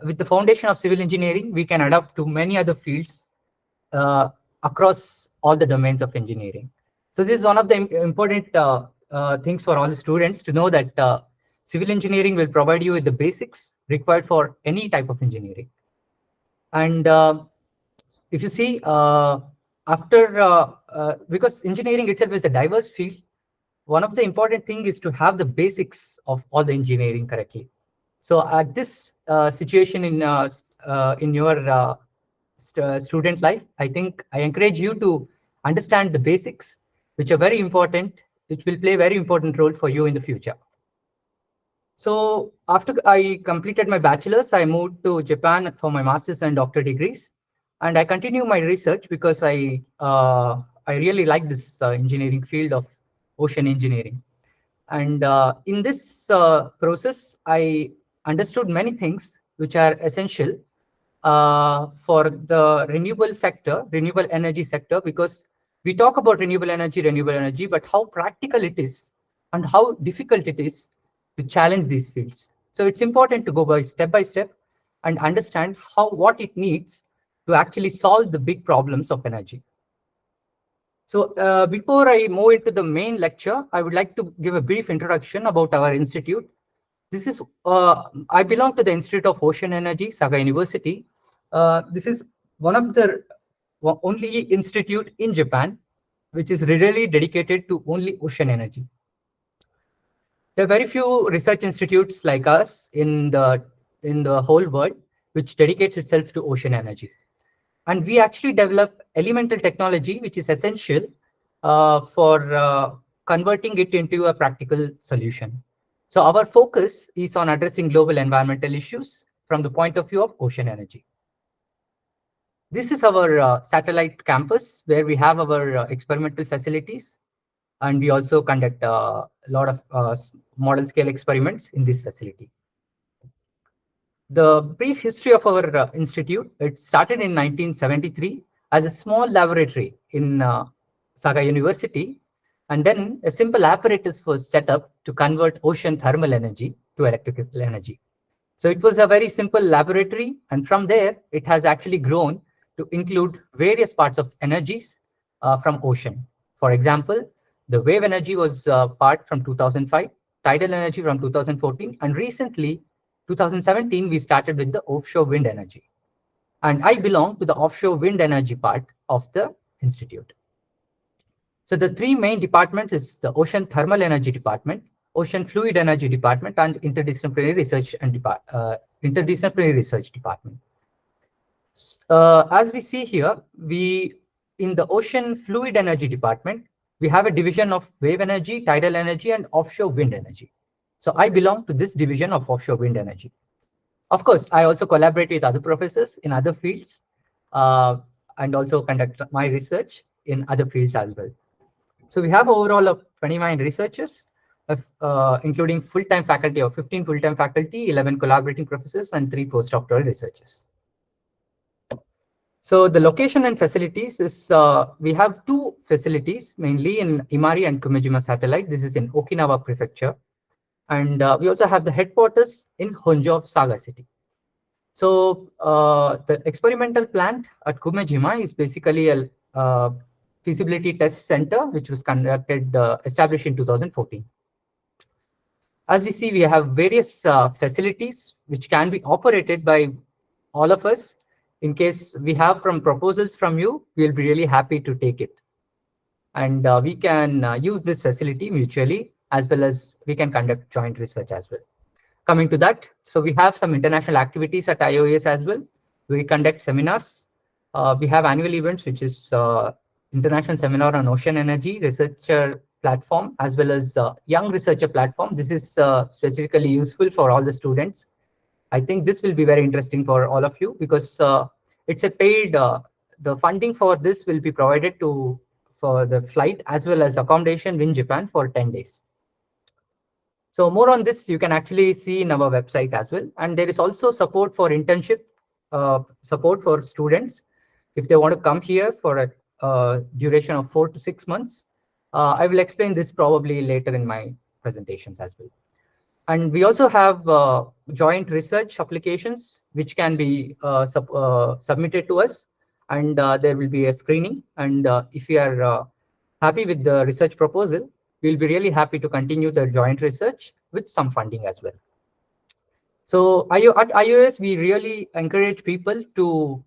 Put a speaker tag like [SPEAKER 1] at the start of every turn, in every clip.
[SPEAKER 1] with the foundation of civil engineering, we can adapt to many other fields across all the domains of engineering. So this is one of the important things for all the students to know, that civil engineering will provide you with the basics required for any type of engineering. And if you see, because engineering itself is a diverse field, one of the important thing is to have the basics of all the engineering correctly. So at this situation in your student life, I think I encourage you to understand the basics, which are very important, which will play a very important role for you in the future. So after I completed my bachelor's, I moved to Japan for my master's and doctorate degrees, and I continue my research because I really like this engineering field of ocean engineering. And in this process, I understood many things which are essential for the renewable energy sector, because we talk about renewable energy, but how practical it is and how difficult it is to challenge these fields. So it's important to go by step and understand what it needs to actually solve the big problems of energy. So before I move into the main lecture, I would like to give a brief introduction about our institute. This is, I belong to the Institute of Ocean Energy, Saga University. This is one of the only institute in Japan which is really dedicated to only ocean energy. There are very few research institutes like us in the whole world which dedicates itself to ocean energy. And we actually develop elemental technology, which is essential for converting it into a practical solution. So our focus is on addressing global environmental issues from the point of view of ocean energy. This is our satellite campus where we have our experimental facilities, and we also conduct a lot of model scale experiments in this facility. The brief history of our institute, it started in 1973 as a small laboratory in Saga University, and then a simple apparatus was set up to convert ocean thermal energy to electrical energy. So it was a very simple laboratory, and from there, it has actually grown to include various parts of energies from ocean. For example, the wave energy was part from 2005, tidal energy from 2014, and recently, 2017, we started with the offshore wind energy. And I belong to the offshore wind energy part of the institute. So the three main departments is the Ocean Thermal Energy Department, Ocean Fluid Energy Department, and Interdisciplinary Research Department. As we see here, in the Ocean Fluid Energy Department, we have a division of wave energy, tidal energy, and offshore wind energy. So I belong to this division of offshore wind energy. Of course, I also collaborate with other professors in other fields and also conduct my research in other fields as well. So we have overall of 29 researchers, including full-time faculty of 15 full-time faculty, 11 collaborating professors, and 3 postdoctoral researchers. So the location and facilities is, we have 2 facilities, mainly in Imari and Kumejima satellite. This is in Okinawa Prefecture. And we also have the headquarters in Honjo of Saga City. So the experimental plant at Kumejima is basically a feasibility test center, which was established in 2014. As we see, we have various facilities which can be operated by all of us. In case we have proposals from you, we'll be really happy to take it. And we can use this facility mutually, as well as we can conduct joint research as well. Coming to that, so we have some international activities at IOES as well. We conduct seminars. We have annual events, which is International Seminar on Ocean Energy Researcher Platform, as well as Young Researcher Platform. This is specifically useful for all the students. I think this will be very interesting for all of you, because it's a paid, the funding for this will be provided for the flight as well as accommodation in Japan for 10 days. So more on this, you can actually see in our website as well. And there is also support for internship, support for students. If they want to come here for a duration of 4 to 6 months, I will explain this probably later in my presentations as well. And we also have joint research applications which can be submitted to us, and there will be a screening. And if you are happy with the research proposal, we'll be really happy to continue the joint research with some funding as well. So at iOS, we really encourage people to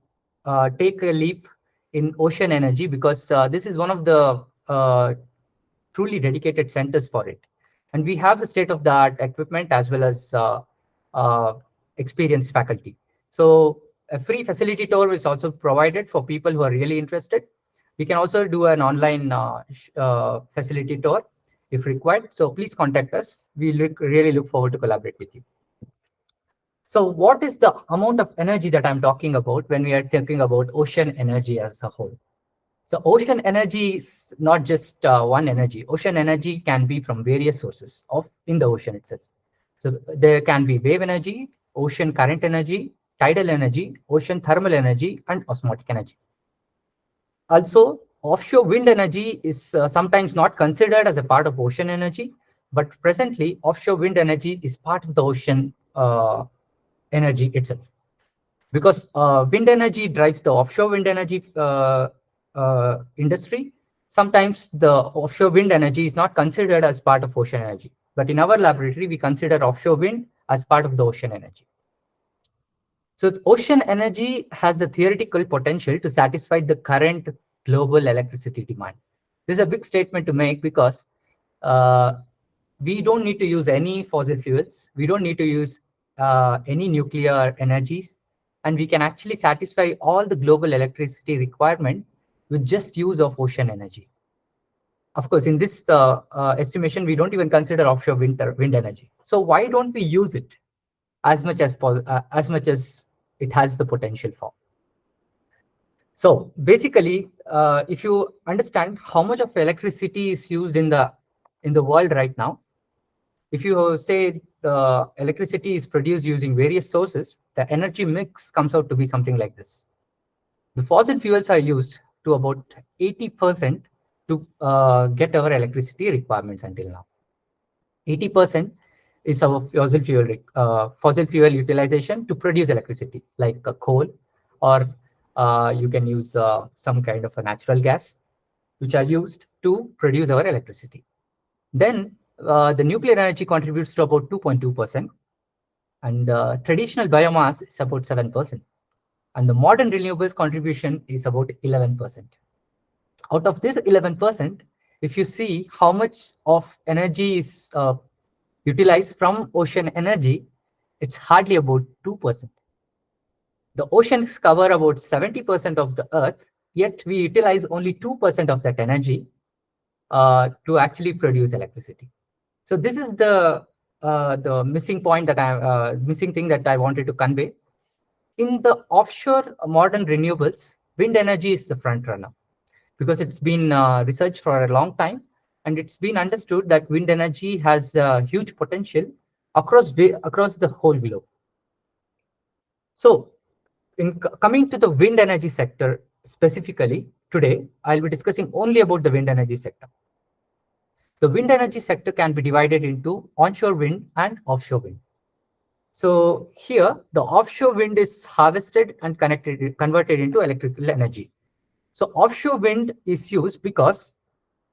[SPEAKER 1] take a leap in ocean energy, because this is one of the truly dedicated centers for it. And we have the state-of-the-art equipment as well as uh, experienced faculty. So a free facility tour is also provided for people who are really interested. We can also do an online facility tour if required. So please contact us. We really look forward to collaborate with you. So what is the amount of energy that I'm talking about when we are talking about ocean energy as a whole? So ocean energy is not just one energy. Ocean energy can be from various sources of in the ocean itself. So there can be wave energy, ocean current energy, tidal energy, ocean thermal energy, and osmotic energy. Also, offshore wind energy is sometimes not considered as a part of ocean energy, but presently offshore wind energy is part of the ocean energy itself, because wind energy drives the offshore wind energy industry. Sometimes the offshore wind energy is not considered as part of ocean energy, but in our laboratory, we consider offshore wind as part of the ocean energy. So ocean energy has the theoretical potential to satisfy the current global electricity demand. This is a big statement to make, because uh, we don't need to use any fossil fuels. We don't need to use any nuclear energies. And we can actually satisfy all the global electricity requirement with just use of ocean energy. Of course, in this estimation, we don't even consider offshore wind energy. So why don't we use it as much as it has the potential for? So basically, if you understand how much of electricity is used in the world right now, if you say the electricity is produced using various sources, the energy mix comes out to be something like this. The fossil fuels are used to about 80% to get our electricity requirements until now. 80% is our fossil fuel utilization to produce electricity, like coal, or you can use some kind of a natural gas, which are used to produce our electricity. Then the nuclear energy contributes to about 2.2%, and traditional biomass is about 7%, and the modern renewables contribution is about 11%. Out of this 11%, if you see how much of energy is utilized from ocean energy, it's hardly about 2%. The oceans cover about 70% of the earth, yet we utilize only 2% of that energy to actually produce electricity. So this is the missing point that missing thing that I wanted to convey. In the offshore modern renewables, wind energy is the front runner, because it's been researched for a long time, and it's been understood that wind energy has huge potential across the whole globe. So in coming to the wind energy sector specifically, today I'll be discussing only about the wind energy sector. The wind energy sector can be divided into onshore wind and offshore wind. So here, the offshore wind is harvested and converted into electrical energy. So offshore wind is used because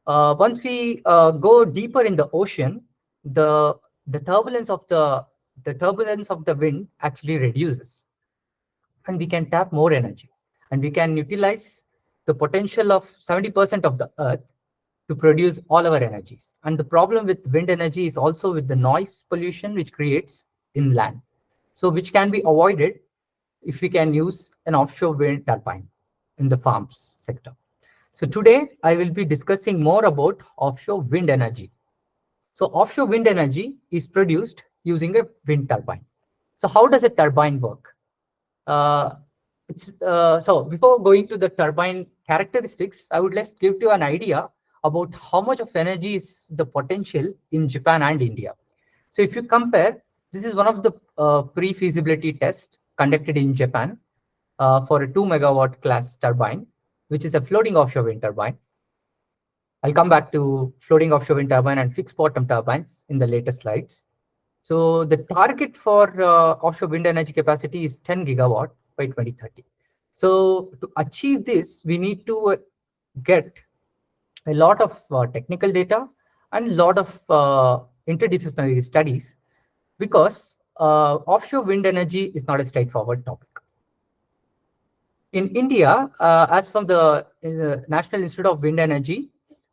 [SPEAKER 1] once we go deeper in the ocean, the turbulence of the wind actually reduces, and we can tap more energy, and we can utilize the potential of 70% of the earth to produce all our energies. And the problem with wind energy is also with the noise pollution which creates inland. So which can be avoided if we can use an offshore wind turbine in the farms sector. So today I will be discussing more about offshore wind energy. So offshore wind energy is produced using a wind turbine. So how does a turbine work? Uh, so before going to the turbine characteristics, I would let's give you an idea about how much of energy is the potential in Japan and India. So if you compare, this is one of the pre-feasibility tests conducted in Japan for a 2 megawatt class turbine, which is a floating offshore wind turbine. I'll come back to floating offshore wind turbine and fixed bottom turbines in the later slides. So the target for offshore wind energy capacity is 10 gigawatt by 2030. So to achieve this, we need to get a lot of technical data and a lot of interdisciplinary studies, because offshore wind energy is not a straightforward topic. In India, as from the National Institute of Wind Energy,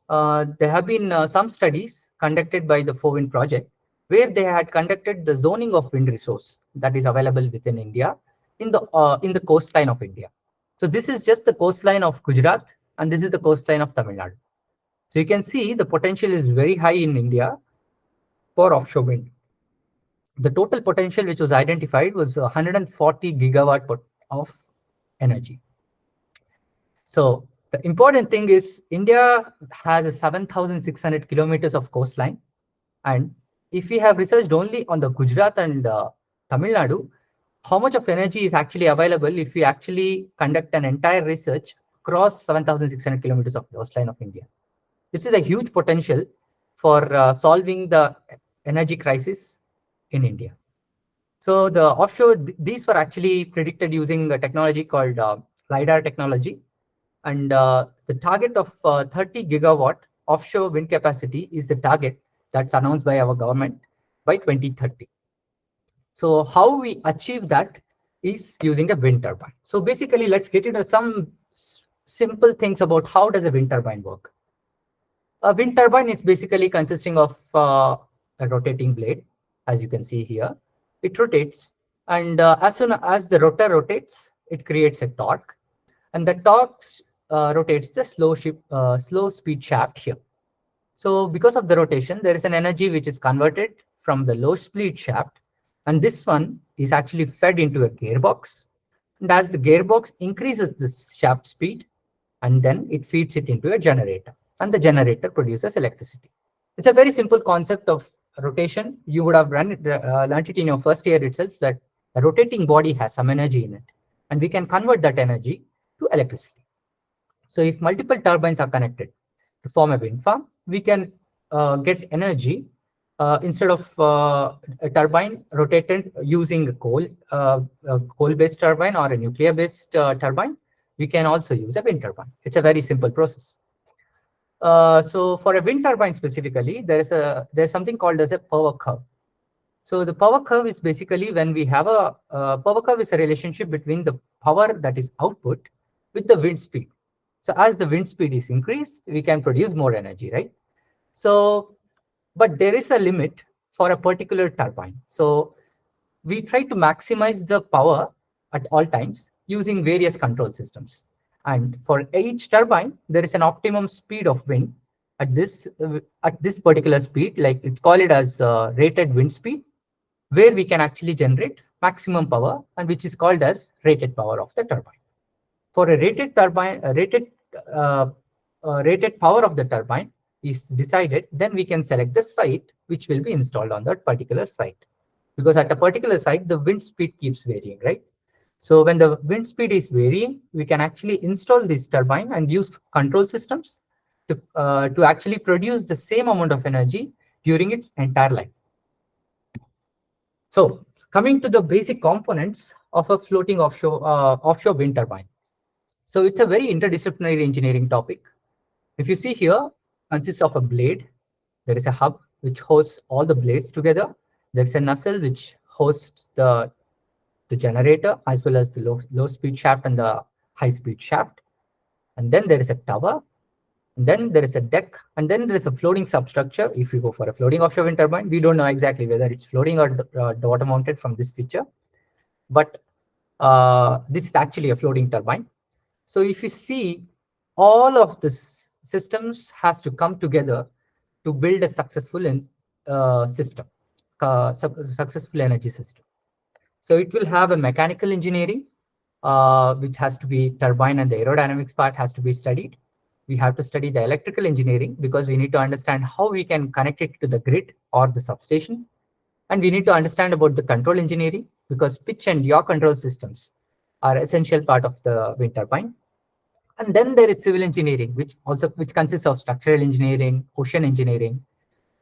[SPEAKER 1] there have been some studies conducted by the Four Wind Project, where they had conducted the zoning of wind resource that is available within India in the coastline of India. So this is just the coastline of Gujarat, and this is the coastline of Tamil Nadu. So you can see the potential is very high in India for offshore wind. The total potential which was identified was 140 gigawatt of energy. So the important thing is India has a 7,600 kilometers of coastline. And if we have researched only on the Gujarat and Tamil Nadu, how much of energy is actually available if we actually conduct an entire research across 7,600 kilometers of coastline of India? This is a huge potential for solving the energy crisis in India. So the offshore, these were actually predicted using a technology called LiDAR technology. And the target of 30 gigawatt offshore wind capacity is the target that's announced by our government by 2030. So how we achieve that is using a wind turbine. So basically, let's get into some simple things about how does a wind turbine work. A wind turbine is basically consisting of a rotating blade, as you can see here. It rotates, and as soon as the rotor rotates, it creates a torque, and the torque rotates the slow speed shaft here. So because of the rotation, there is an energy which is converted from the low speed shaft, and this one is actually fed into a gearbox. And as the gearbox increases the shaft speed, and then it feeds it into a generator, and the generator produces electricity. It's a very simple concept of rotation. You would have learned it in your first year itself, that a rotating body has some energy in it, and we can convert that energy to electricity. So if multiple turbines are connected to form a wind farm, we can get energy instead of a turbine rotated using a coal-based turbine or a nuclear-based turbine. We can also use a wind turbine. It's a very simple process. So for a wind turbine specifically, there's something called as a power curve. So the power curve is basically when we have a power curve is a relationship between the power that is output with the wind speed. So as the wind speed is increased, we can produce more energy, right? So, but there is a limit for a particular turbine. So we try to maximize the power at all times using various control systems. And for each turbine, there is an optimum speed of wind at this particular speed, like it's call it as rated wind speed, where we can actually generate maximum power, and which is called as rated power of the turbine. For a rated turbine, rated power of the turbine is decided, then we can select the site which will be installed on that particular site. Because at a particular site, the wind speed keeps varying, right? So when the wind speed is varying, we can actually install this turbine and use control systems to actually produce the same amount of energy during its entire life. So coming to the basic components of a floating offshore wind turbine. So it's a very interdisciplinary engineering topic. If you see here, consists of a blade. There is a hub which hosts all the blades together. There's a nacelle which hosts the generator as well as the low speed shaft and the high speed shaft. And then there is a tower. And then there is a deck. And then there is a floating substructure. If you go for a floating offshore wind turbine, we don't know exactly whether it's floating or water mounted from this picture. But this is actually a floating turbine. So if you see, all of this systems has to come together to build a successful system, successful energy system. So it will have a mechanical engineering, which has to be turbine, and the aerodynamics part has to be studied. We have to study the electrical engineering because we need to understand how we can connect it to the grid or the substation. And we need to understand about the control engineering because pitch and yaw control systems are essential part of the wind turbine. And then there is civil engineering, which consists of structural engineering, ocean engineering.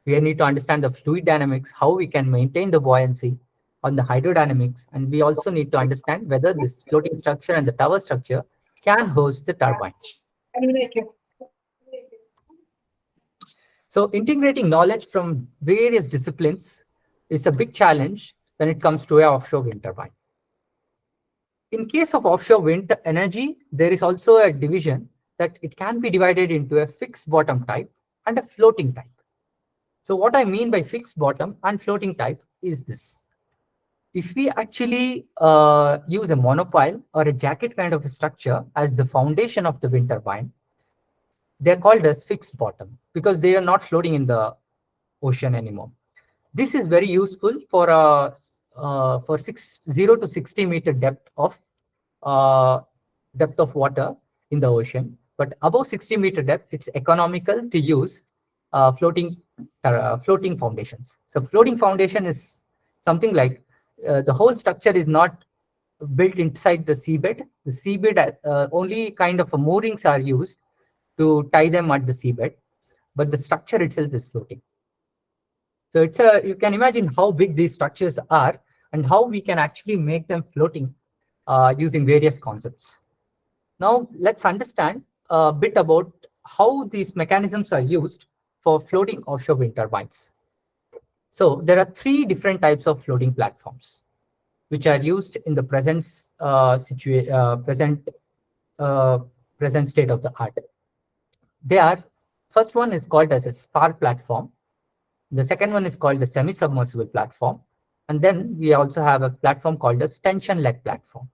[SPEAKER 1] We need to understand the fluid dynamics, how we can maintain the buoyancy on the hydrodynamics, and we also need to understand whether this floating structure and the tower structure can host the turbine. So integrating knowledge from various disciplines is a big challenge when it comes to an offshore wind turbine. In case of offshore wind energy, there is also a division that it can be divided into a fixed bottom type and a floating type. So what I mean by fixed bottom and floating type is this. If we actually use a monopile or a jacket kind of a structure as the foundation of the wind turbine, they're called as fixed bottom because they are not floating in the ocean anymore. This is very useful for 0 to 60-meter depth of water in the ocean. But above 60-meter depth, it's economical to use floating foundations. So floating foundation is something like the whole structure is not built inside the seabed. The seabed only kind of moorings are used to tie them at the seabed, but the structure itself is floating. So you can imagine how big these structures are and how we can actually make them floating using various concepts. Now let's understand a bit about how these mechanisms are used for floating offshore wind turbines. So there are 3 different types of floating platforms which are used in the present state of the art. First one is called as a spar platform. The second one is called the semi-submersible platform. And then we also have a platform called a tension leg platform.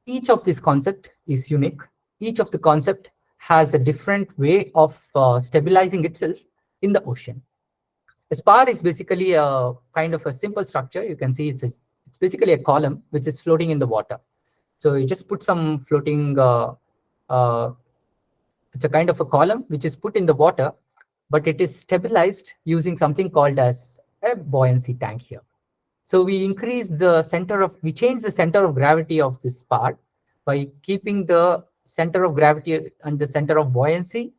[SPEAKER 1] Each of these concepts is unique. Each of the concept has a different way of stabilizing itself in the ocean. A spar is basically a kind of a simple structure. You can see it's basically a column which is floating in the water. So you just put some floating, it's a kind of a column which is put in the water, but it is stabilized using something called as a buoyancy tank here. So we change the center of gravity of this part by keeping the center of gravity and the center of buoyancy,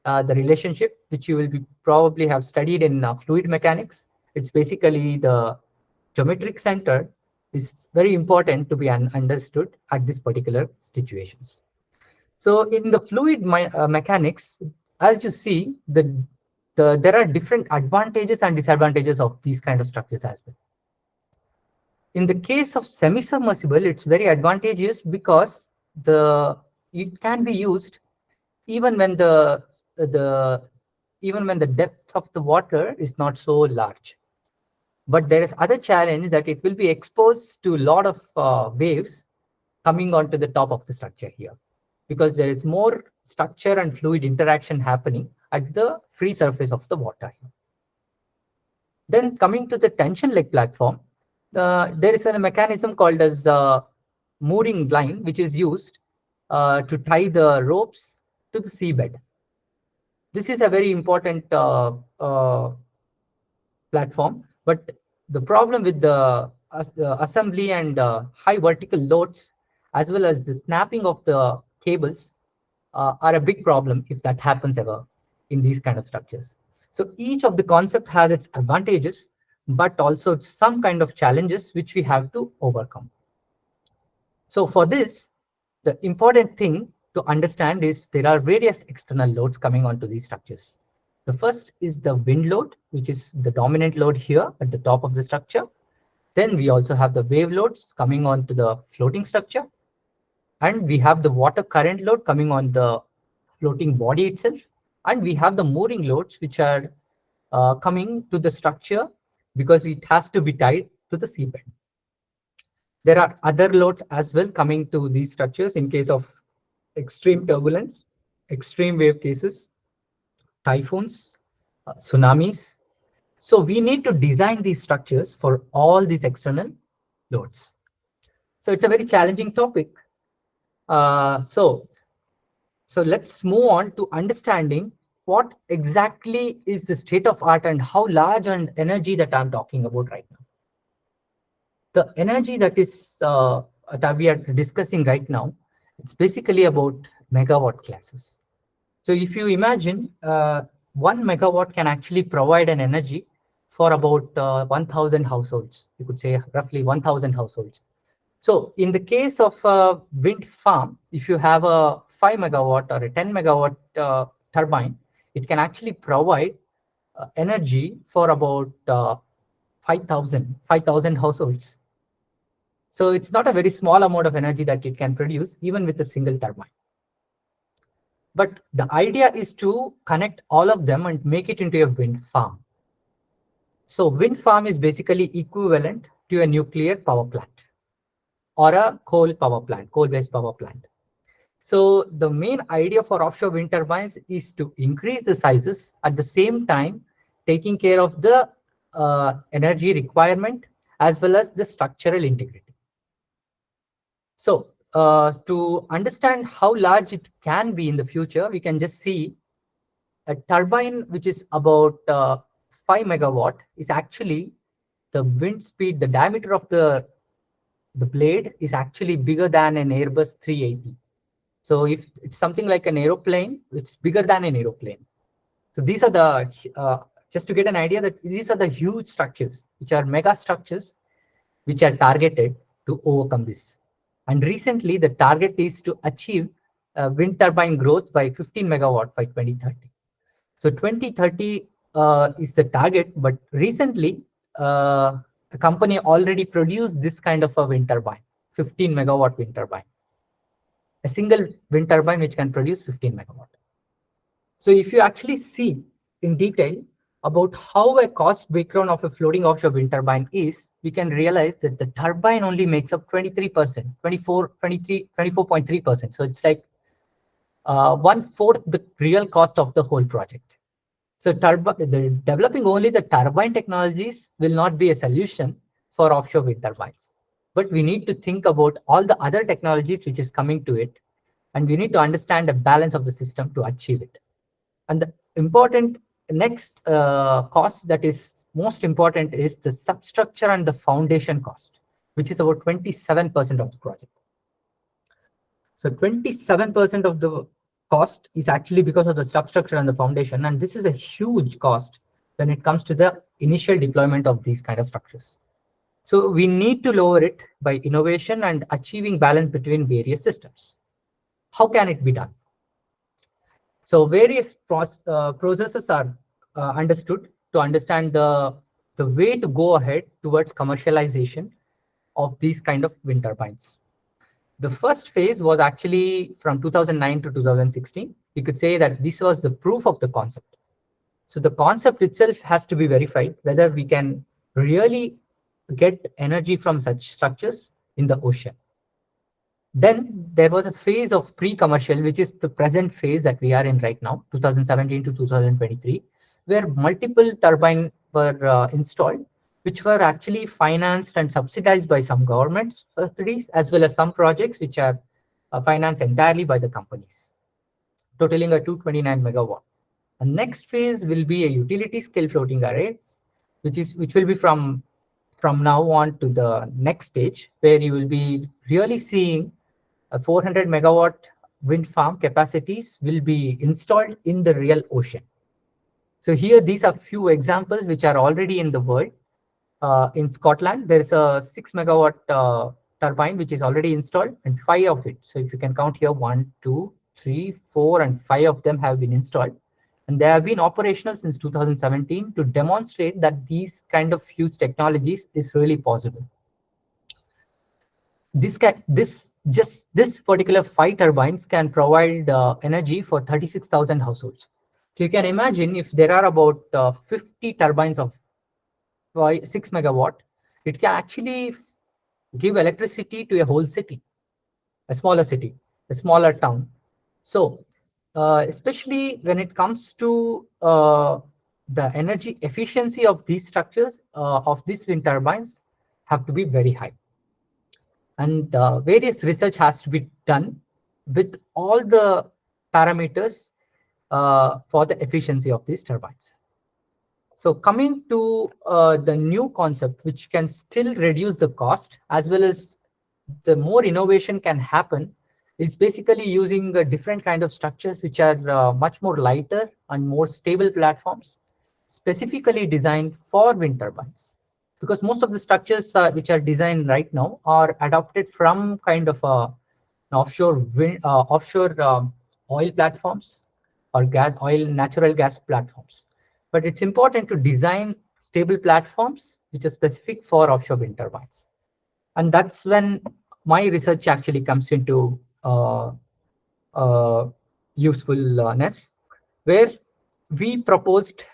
[SPEAKER 1] the relationship which you will probably have studied in fluid mechanics. It's basically the geometric center is very important to be understood at this particular situations. So in the fluid mechanics, as you see, there are different advantages and disadvantages of these kind of structures as well. In the case of semi-submersible, it's very advantageous because it can be used even when the depth of the water is not so large. But there is other challenge that it will be exposed to a lot of waves coming onto the top of the structure here, because there is more structure and fluid interaction happening at the free surface of the water. Then coming to the tension leg platform, there is a mechanism called as mooring line, which is used to tie the ropes to the seabed. This is a very important platform, but the problem with the assembly and high vertical loads, as well as the snapping of the cables, are a big problem if that happens ever in these kind of structures. So each of the concept has its advantages, but also some kind of challenges which we have to overcome. So for this, the important thing to understand is there are various external loads coming onto these structures. The first is the wind load, which is the dominant load here at the top of the structure. Then we also have the wave loads coming onto the floating structure. And we have the water current load coming on the floating body itself. And we have the mooring loads, which are coming to the structure because it has to be tied to the seabed. There are other loads as well coming to these structures in case of extreme turbulence, extreme wave cases, typhoons, tsunamis. So we need to design these structures for all these external loads. So it's a very challenging topic. So let's move on to understanding what exactly is the state of art and how large an energy that I'm talking about right now. The energy that we are discussing right now, it's basically about megawatt classes. So if you imagine 1 megawatt can actually provide an energy for about 1,000 households. You could say roughly 1,000 households. So in the case of a wind farm, if you have a 5 megawatt or a 10 megawatt turbine, it can actually provide energy for about 5,000 households. So it's not a very small amount of energy that it can produce, even with a single turbine. But the idea is to connect all of them and make it into a wind farm. So wind farm is basically equivalent to a nuclear power plant or a coal power plant, coal-based power plant. So the main idea for offshore wind turbines is to increase the sizes at the same time taking care of the energy requirement as well as the structural integrity. So to understand how large it can be in the future, we can just see a turbine which is about 5 megawatt is actually the wind speed, the diameter of the blade is actually bigger than an Airbus 380. So if it's something like an aeroplane, it's bigger than an aeroplane. So these are the, just to get an idea that these are the huge structures, which are mega structures, which are targeted to overcome this. And recently the target is to achieve wind turbine growth by 15 megawatt by 2030. So 2030 is the target, but recently a company already produced this kind of a wind turbine, 15 megawatt wind turbine. A single wind turbine which can produce 15 megawatt. So if you actually see in detail about how a cost breakdown of a floating offshore wind turbine is, we can realize that the turbine only makes up 23%, 24.3%. So it's like 1/4 the real cost of the whole project. So developing only the turbine technologies will not be a solution for offshore wind turbines. But we need to think about all the other technologies which is coming to it. And we need to understand the balance of the system to achieve it. And the important next cost that is most important is the substructure and the foundation cost, which is about 27% of the project. So 27% of the cost is actually because of the substructure and the foundation. And this is a huge cost when it comes to the initial deployment of these kind of structures. So we need to lower it by innovation and achieving balance between various systems. How can it be done? So various processes are understood to understand the way to go ahead towards commercialization of these kind of wind turbines. The first phase was actually from 2009 to 2016. You could say that this was the proof of the concept. So the concept itself has to be verified whether we can really get energy from such structures in the ocean. Then there was a phase of pre-commercial, which is the present phase that we are in right now, 2017 to 2023, where multiple turbines were installed, which were actually financed and subsidized by some governments subsidies, as well as some projects which are financed entirely by the companies, totaling a 229 megawatt. The next phase will be a utility scale floating arrays, which will be from now on to the next stage, where you will be really seeing a 400 megawatt wind farm capacities will be installed in the real ocean. So here, these are few examples which are already in the world. In Scotland, there is a 6 megawatt turbine which is already installed, and 5 of it. So if you can count here, 1, 2, 3, 4, and 5 of them have been installed. And they have been operational since 2017 to demonstrate that these kind of huge technologies is really possible. This particular 5 turbines can provide energy for 36,000 households. So you can imagine if there are about 50 turbines of 6 megawatt, it can actually give electricity to a whole city, a smaller town. So especially when it comes to the energy efficiency of these structures, of these wind turbines, have to be very high. And various research has to be done with all the parameters for the efficiency of these turbines. So coming to the new concept, which can still reduce the cost, as well as the more innovation can happen is basically using different kind of structures which are much more lighter and more stable platforms, specifically designed for wind turbines. Because most of the structures which are designed right now are adopted from kind of offshore oil platforms or natural gas platforms. But it's important to design stable platforms which are specific for offshore wind turbines. And that's when my research actually comes into uh, usefulness, where we proposed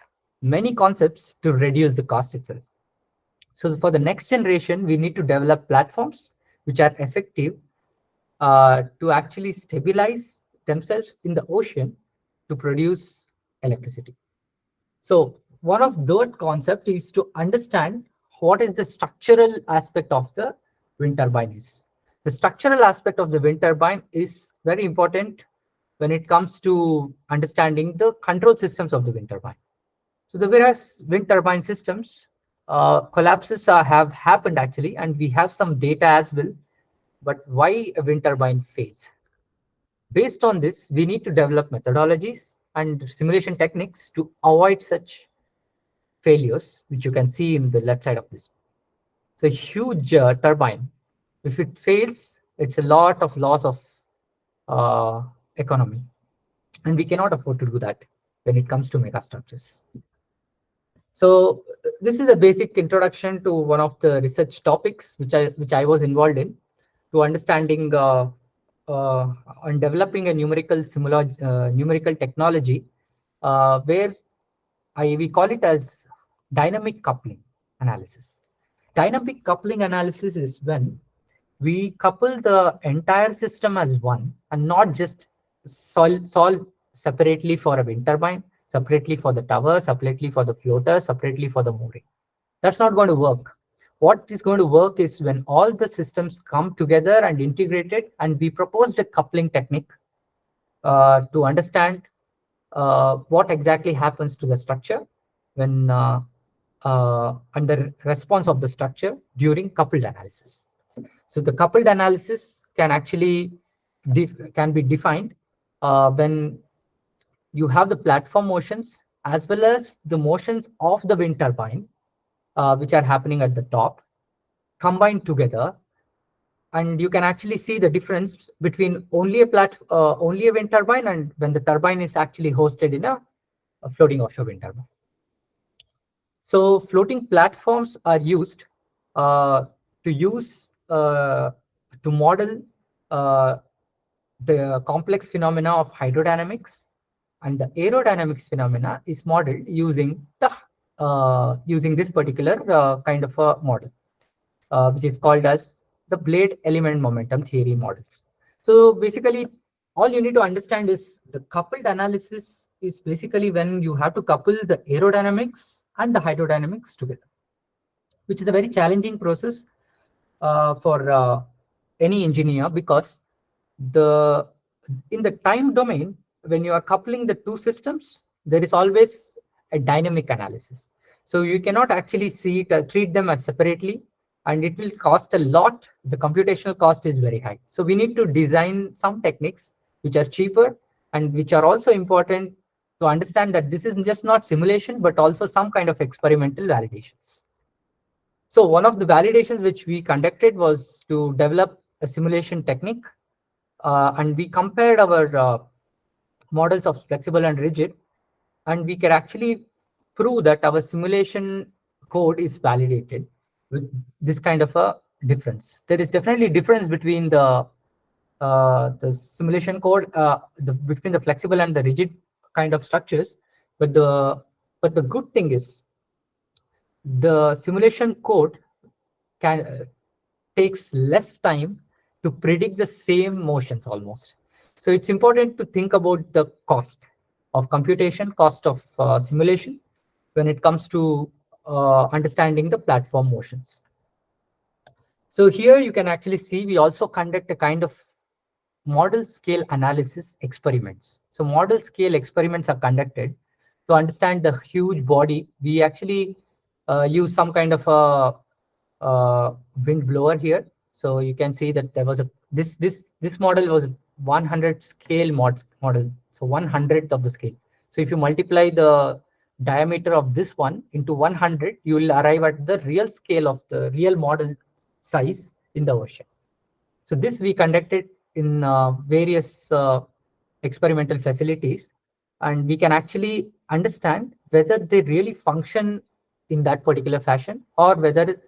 [SPEAKER 1] many concepts to reduce the cost itself. So for the next generation, we need to develop platforms which are effective to actually stabilize themselves in the ocean to produce electricity. So one of those concept is to understand what is the structural aspect of the wind turbine is. The structural aspect of the wind turbine is very important when it comes to understanding the control systems of the wind turbine. So the various wind turbine systems collapses have happened actually, and we have some data as well. But why a wind turbine fails? Based on this, we need to develop methodologies and simulation techniques to avoid such failures, which you can see in the left side of this. So a huge turbine, if it fails, it's a lot of loss of economy. And we cannot afford to do that when it comes to megastructures. So this is a basic introduction to one of the research topics which I was involved in, to understanding and developing a numerical technology where we call it as dynamic coupling analysis. Dynamic coupling analysis is when we couple the entire system as one and not just solve separately for a wind turbine, separately for the tower, separately for the floater, separately for the mooring. That's not going to work. What is going to work is when all the systems come together and integrated, and we proposed a coupling technique to understand what exactly happens to the structure when under response of the structure during coupled analysis. So the coupled analysis can actually can be defined when you have the platform motions as well as the motions of the wind turbine, which are happening at the top, combined together, and you can actually see the difference between only a wind turbine and when the turbine is actually hosted in a floating offshore wind turbine. So floating platforms are used to use to model uh, the complex phenomena of hydrodynamics, and the aerodynamics phenomena is modeled using using this particular kind of a model, which is called as the blade element momentum theory models. So basically, all you need to understand is the coupled analysis is basically when you have to couple the aerodynamics and the hydrodynamics together, which is a very challenging process for any engineer, because the in the time domain, when you are coupling the two systems, there is always a dynamic analysis. So you cannot actually treat them as separately, and it will cost a lot. The computational cost is very high. So we need to design some techniques which are cheaper and which are also important to understand that this is just not simulation, but also some kind of experimental validations. So one of the validations which we conducted was to develop a simulation technique, and we compared our models of flexible and rigid, and we can actually prove that our simulation code is validated with this kind of a difference. There is definitely difference between the simulation code, between the flexible and the rigid kind of structures, but the good thing is the simulation code can takes less time to predict the same motions almost. So it's important to think about the cost of computation, cost of simulation when it comes to understanding the platform motions. So here you can actually see we also conduct a kind of model scale analysis experiments. So model scale experiments are conducted to understand the huge body. We actually use some kind of a wind blower here. So you can see that there was this model was 100 scale model. So 1/100th of the scale. So if you multiply the diameter of this one into 100, you will arrive at the real scale of the real model size in the ocean. So this we conducted in various experimental facilities, and we can actually understand whether they really function in that particular fashion, or whether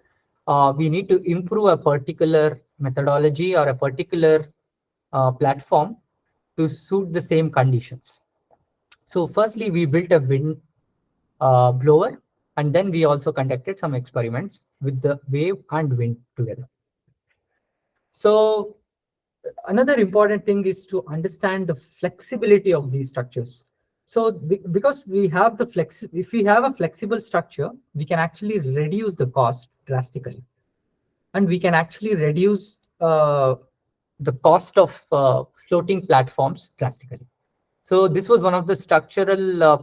[SPEAKER 1] we need to improve a particular methodology or a particular platform to suit the same conditions. So firstly, we built a wind blower, and then we also conducted some experiments with the wave and wind together. So another important thing is to understand the flexibility of these structures. So because we have if we have a flexible structure, we can actually reduce the cost drastically, and we can actually reduce the cost of floating platforms drastically. So this was one of the structural,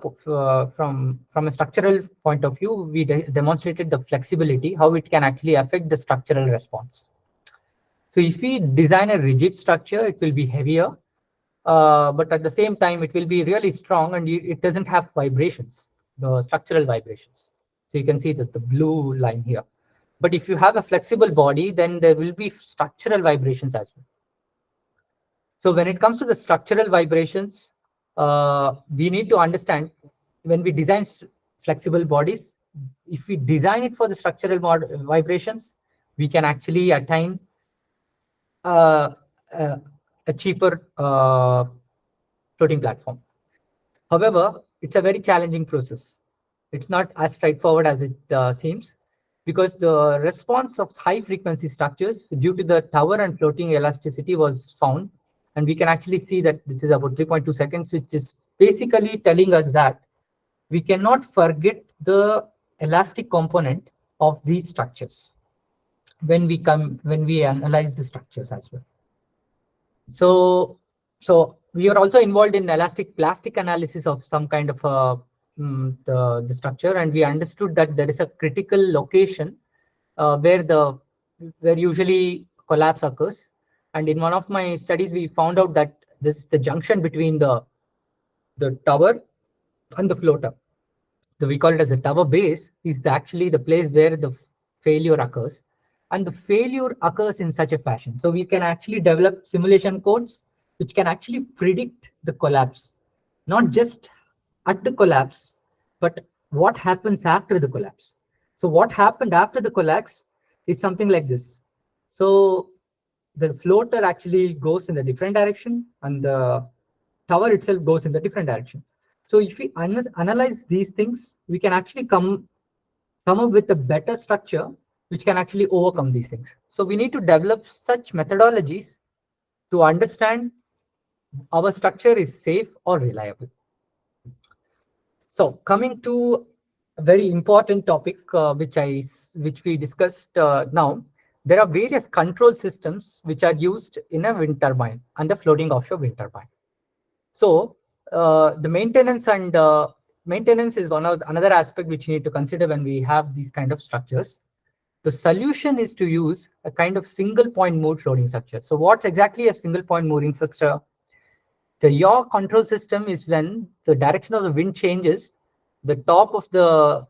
[SPEAKER 1] from a structural point of view, we demonstrated the flexibility, how it can actually affect the structural response. So if we design a rigid structure, it will be heavier, but at the same time, it will be really strong, and it doesn't have vibrations, the structural vibrations. So you can see that the blue line here. But if you have a flexible body, then there will be structural vibrations as well. So when it comes to the structural vibrations, we need to understand, when we design flexible bodies, if we design it for the structural vibrations, we can actually attain uh, a cheaper floating platform. However, it's a very challenging process. It's not as straightforward as it seems, because the response of high frequency structures due to the tower and floating elasticity was found. And we can actually see that this is about 3.2 seconds, which is basically telling us that we cannot forget the elastic component of these structures when we analyze the structures as well. So we are also involved in elastic plastic analysis of some kind of the structure, and we understood that there is a critical location where usually collapse occurs. And in one of my studies, we found out that this is the junction between the tower and the floater. So we call it as a tower base, is actually the place where the failure occurs. And the failure occurs in such a fashion. So we can actually develop simulation codes which can actually predict the collapse, not just at the collapse, but what happens after the collapse. So what happened after the collapse is something like this. So the floater actually goes in a different direction, and the tower itself goes in the different direction. So if we analyze these things, we can actually come up with a better structure which can actually overcome these things. So we need to develop such methodologies to understand our structure is safe or reliable. So coming to a very important topic which we discussed now, there are various control systems which are used in a wind turbine and a floating offshore wind turbine. So the maintenance is another aspect which you need to consider when we have these kind of structures. The solution is to use a kind of single point moored floating structure. So what's exactly a single point mooring structure? The yaw control system is when the direction of the wind changes, the top of the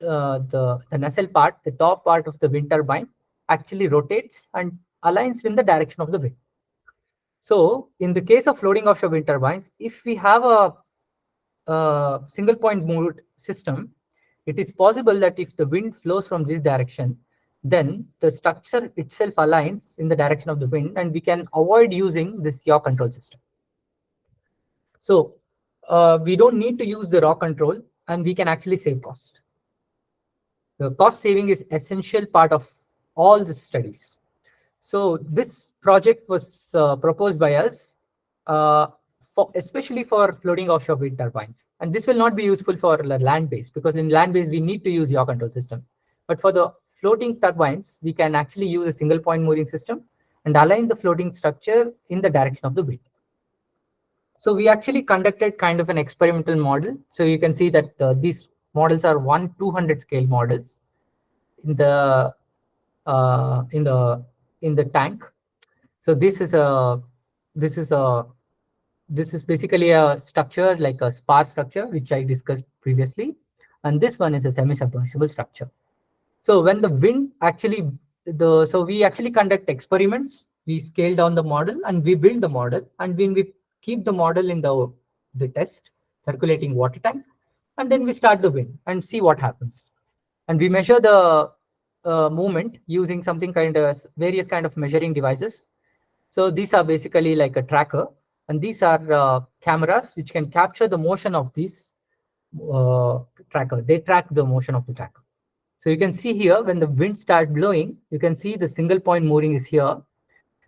[SPEAKER 1] nacelle part, the top part of the wind turbine actually rotates and aligns with the direction of the wind. So in the case of floating offshore wind turbines, if we have a single point moored system, it is possible that if the wind flows from this direction, then the structure itself aligns in the direction of the wind, and we can avoid using this yaw control system. So we don't need to use the raw control, and we can actually save cost. The cost saving is essential part of all the studies. So this project was proposed by us, especially for floating offshore wind turbines. And this will not be useful for land-based, because in land-based we need to use yaw control system. But for the floating turbines, we can actually use a single point mooring system and align the floating structure in the direction of the wind. So we actually conducted kind of an experimental model. So you can see that these models are 1/200 scale models in the tank. So this is a this is basically a structure like a spar structure, which I discussed previously, and this one is a semi-submersible structure. So when the wind actually, so we actually conduct experiments, we scale down the model and we build the model, and when we keep the model in the test circulating water tank, and then we start the wind and see what happens. And we measure the movement using something kind of various kind of measuring devices. So these are basically like a tracker, and these are cameras which can capture the motion of these uh, tracker. They track the motion of the tracker. So you can see here when the wind starts blowing, you can see the single point mooring is here,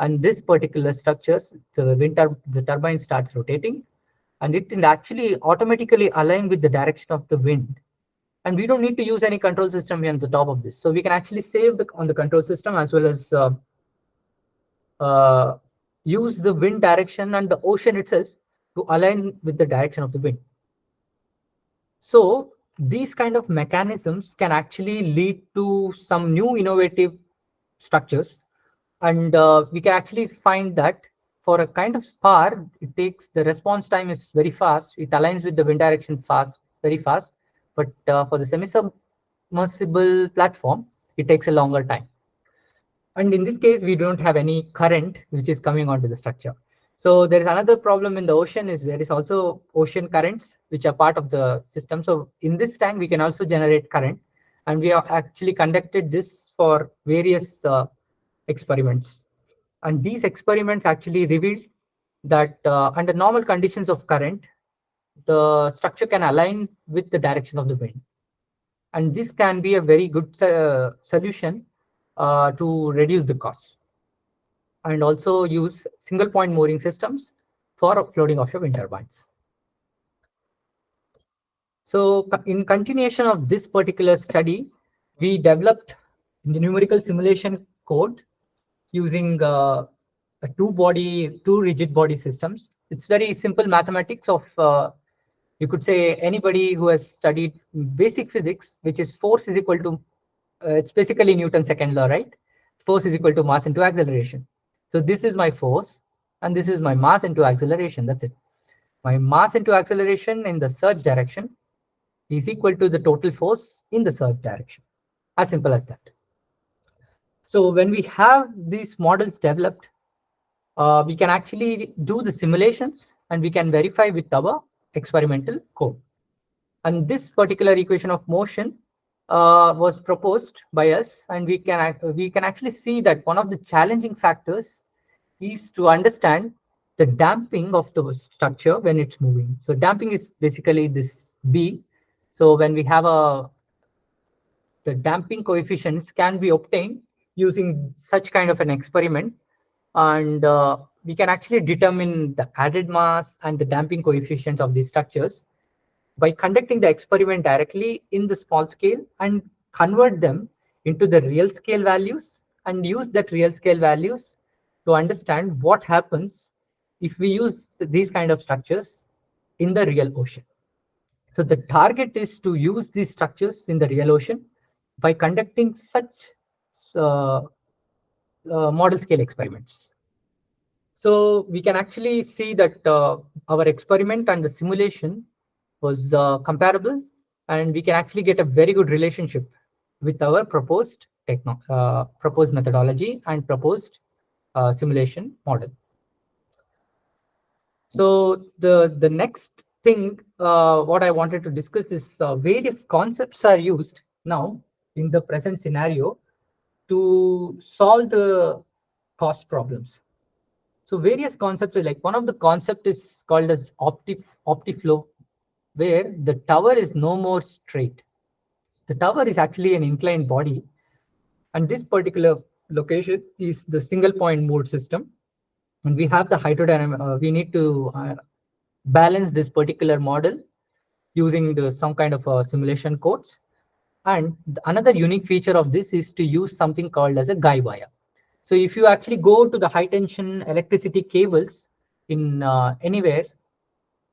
[SPEAKER 1] and this particular structures, the turbine starts rotating, and it will actually automatically align with the direction of the wind. And we don't need to use any control system here on the top of this. So we can actually save on the control system as well as uh, use the wind direction and the ocean itself to align with the direction of the wind. So these kind of mechanisms can actually lead to some new innovative structures. And we can actually find that for a kind of spar, it takes the response time is very fast. It aligns with the wind direction very fast. But for the semi-submersible platform, it takes a longer time. And in this case, we don't have any current which is coming onto the structure. So there is another problem in the ocean is there is also ocean currents which are part of the system. So in this tank, we can also generate current. And we have actually conducted this for various experiments. And these experiments actually revealed that under normal conditions of current, the structure can align with the direction of the wind. And this can be a very good solution to reduce the cost, and also use single point mooring systems for floating offshore wind turbines. So in continuation of this particular study, we developed the numerical simulation code using two rigid body systems. It's very simple mathematics of, you could say, anybody who has studied basic physics, which is force is equal to, it's basically Newton's second law, right? Force is equal to mass into acceleration. So this is my force, and this is my mass into acceleration. That's it. My mass into acceleration in the surge direction is equal to the total force in the surge direction. As simple as that. So when we have these models developed, we can actually do the simulations and we can verify with our experimental code. And this particular equation of motion was proposed by us, and we can actually see that one of the challenging factors is to understand the damping of the structure when it's moving. So damping is basically this B. So when we have the damping coefficients can be obtained using such kind of an experiment, and we can actually determine the added mass and the damping coefficients of these structures by conducting the experiment directly in the small scale and convert them into the real scale values and use that real scale values to understand what happens if we use these kind of structures in the real ocean. So the target is to use these structures in the real ocean by conducting such uh, model scale experiments. So we can actually see that our experiment and the simulation was comparable, and we can actually get a very good relationship with our proposed methodology and proposed simulation model. So the next thing what I wanted to discuss is various concepts are used now in the present scenario to solve the cost problems. So various concepts are like, one of the concept is called as optiflow, where the tower is no more straight. The tower is actually an inclined body, and this particular location is the single point moored system. And we have the hydrodynamic, we need to balance this particular model using some kind of simulation codes. And another unique feature of this is to use something called as a guy wire. So if you actually go to the high tension electricity cables in anywhere,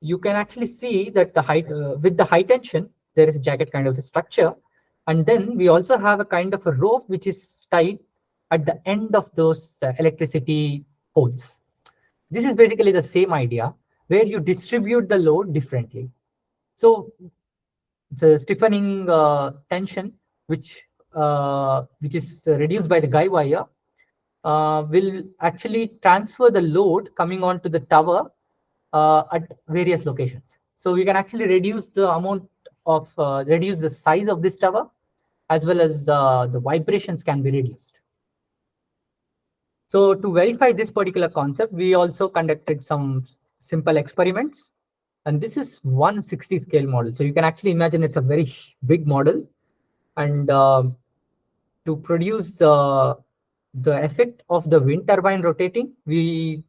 [SPEAKER 1] you can actually see that with the high tension, there is a jacket kind of a structure. And then we also have a kind of a rope which is tied at the end of those electricity poles. this is basically the same idea where you distribute the load differently. So the stiffening tension, which is reduced by the guy wire, will actually transfer the load coming onto the tower at various locations. So we can actually reduce the amount of reduce the size of this tower, as well as the vibrations can be reduced. So to verify this particular concept, we also conducted some simple experiments. And this is 160 scale model. So you can actually imagine it's a very big model. And to produce the effect of the wind turbine rotating, we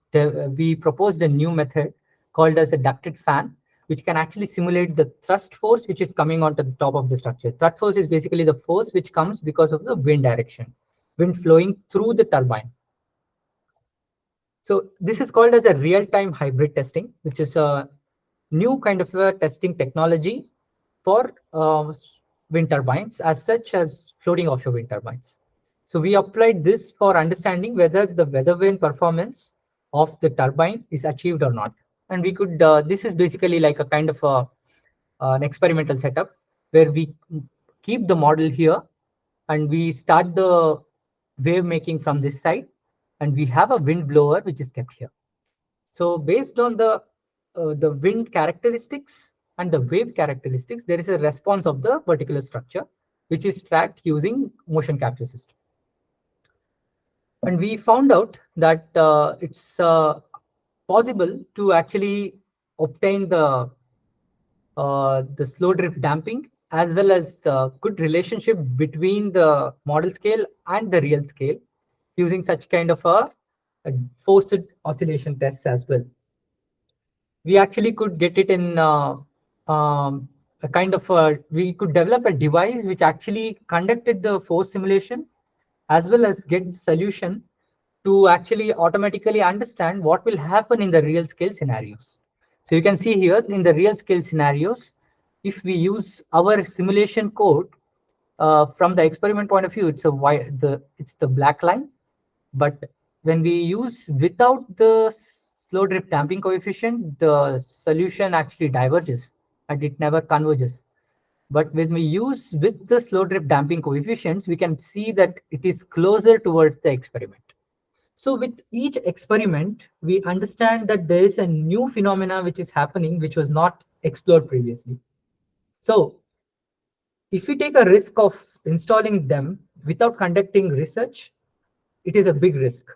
[SPEAKER 1] proposed a new method called as a ducted fan, which can actually simulate the thrust force which is coming onto the top of the structure. Thrust force is basically the force which comes because of the wind direction, wind flowing through the turbine. So this is called as a real-time hybrid testing, which is a new kind of a testing technology for wind turbines, as such as floating offshore wind turbines. So we applied this for understanding whether the weather vane performance of the turbine is achieved or not. And we could, this is basically like a kind of an experimental setup where we keep the model here and we start the wave making from this side, and we have a wind blower which is kept here. So based on the wind characteristics and the wave characteristics, there is a response of the particular structure, which is tracked using motion capture system. And we found out that it's possible to actually obtain the slow drift damping, as well as good relationship between the model scale and the real scale, using such kind of a forced oscillation tests as well. We actually could get it in a kind of we could develop a device which actually conducted the force simulation, as well as get solution to actually automatically understand what will happen in the real scale scenarios. So you can see here in the real scale scenarios, if we use our simulation code from the experiment point of view, it's the black line. But when we use without the slow drift damping coefficient, the solution actually diverges and it never converges. But when we use with the slow drift damping coefficients, we can see that it is closer towards the experiment. So with each experiment, we understand that there is a new phenomena which is happening, which was not explored previously. So if we take a risk of installing them without conducting research, it is a big risk.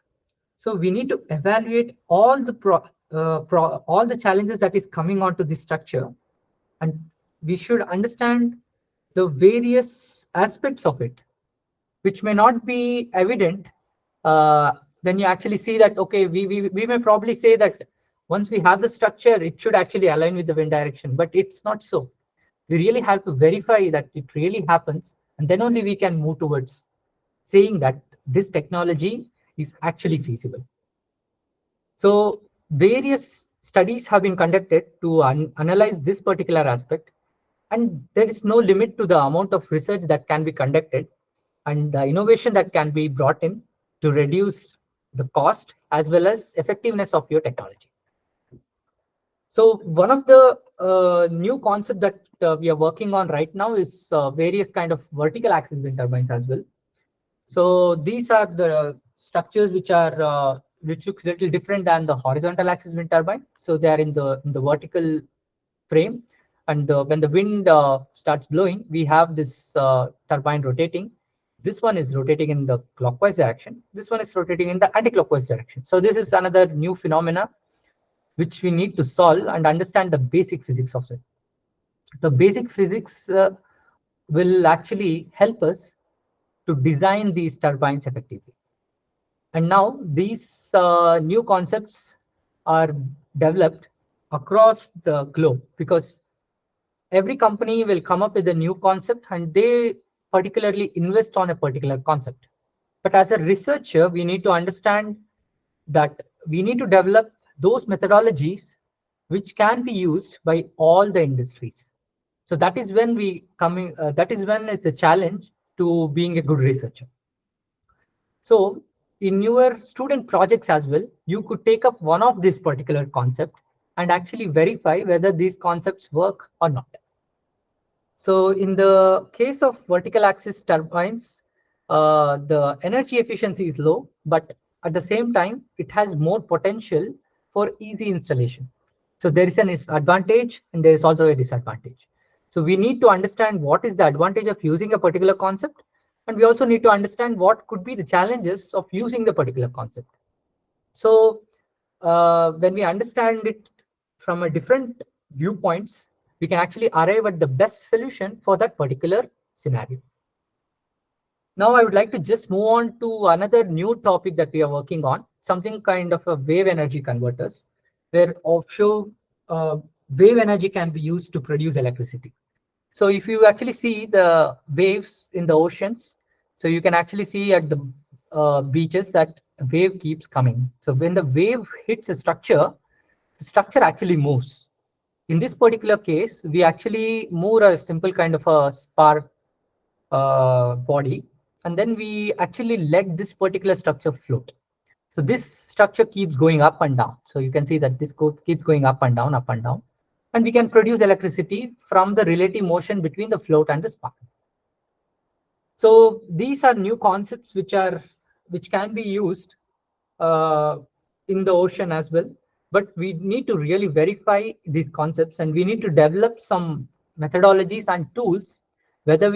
[SPEAKER 1] So we need to evaluate all the challenges that is coming onto this structure, and we should understand the various aspects of it, which may not be evident when you actually see that, okay, we may probably say that once we have the structure, it should actually align with the wind direction, but it's not so. We really have to verify that it really happens, and then only we can move towards saying that this technology is actually feasible. So various studies have been conducted to analyze this particular aspect, and there is no limit to the amount of research that can be conducted and the innovation that can be brought in to reduce the cost as well as effectiveness of your technology. So one of the new concept that we are working on right now is various kind of vertical axis wind turbines as well. So these are the structures which looks a little different than the horizontal axis wind turbine. So they are in the vertical frame, and when the wind starts blowing, we have this turbine rotating. This one is rotating in the clockwise direction. This one is rotating in the anti-clockwise direction. So this is another new phenomena which we need to solve and understand the basic physics of it. The basic physics will actually help us to design these turbines effectively. And now these new concepts are developed across the globe, because every company will come up with a new concept and they particularly invest on a particular concept. But as a researcher, we need to understand that we need to develop those methodologies which can be used by all the industries. So that is when that is when is the challenge to being a good researcher. So in your student projects as well, you could take up one of this particular concept and actually verify whether these concepts work or not. So in the case of vertical axis turbines, the energy efficiency is low, but at the same time, it has more potential for easy installation. So there is an advantage and there is also a disadvantage. So we need to understand what is the advantage of using a particular concept, and we also need to understand what could be the challenges of using the particular concept. So when we understand it from a different viewpoints, we can actually arrive at the best solution for that particular scenario. Now I would like to just move on to another new topic that we are working on, something kind of a wave energy converters, where offshore wave energy can be used to produce electricity. So if you actually see the waves in the oceans, so you can actually see at the beaches that a wave keeps coming. So when the wave hits a structure, the structure actually moves. In this particular case, we actually move a simple kind of a spar body, and then we actually let this particular structure float. So this structure keeps going up and down. So you can see that this keeps going up and down, up and down. And we can produce electricity from the relative motion between the float and the spark. So these are new concepts which can be used uh, in the ocean as well. But we need to really verify these concepts, and we need to develop some methodologies and tools whether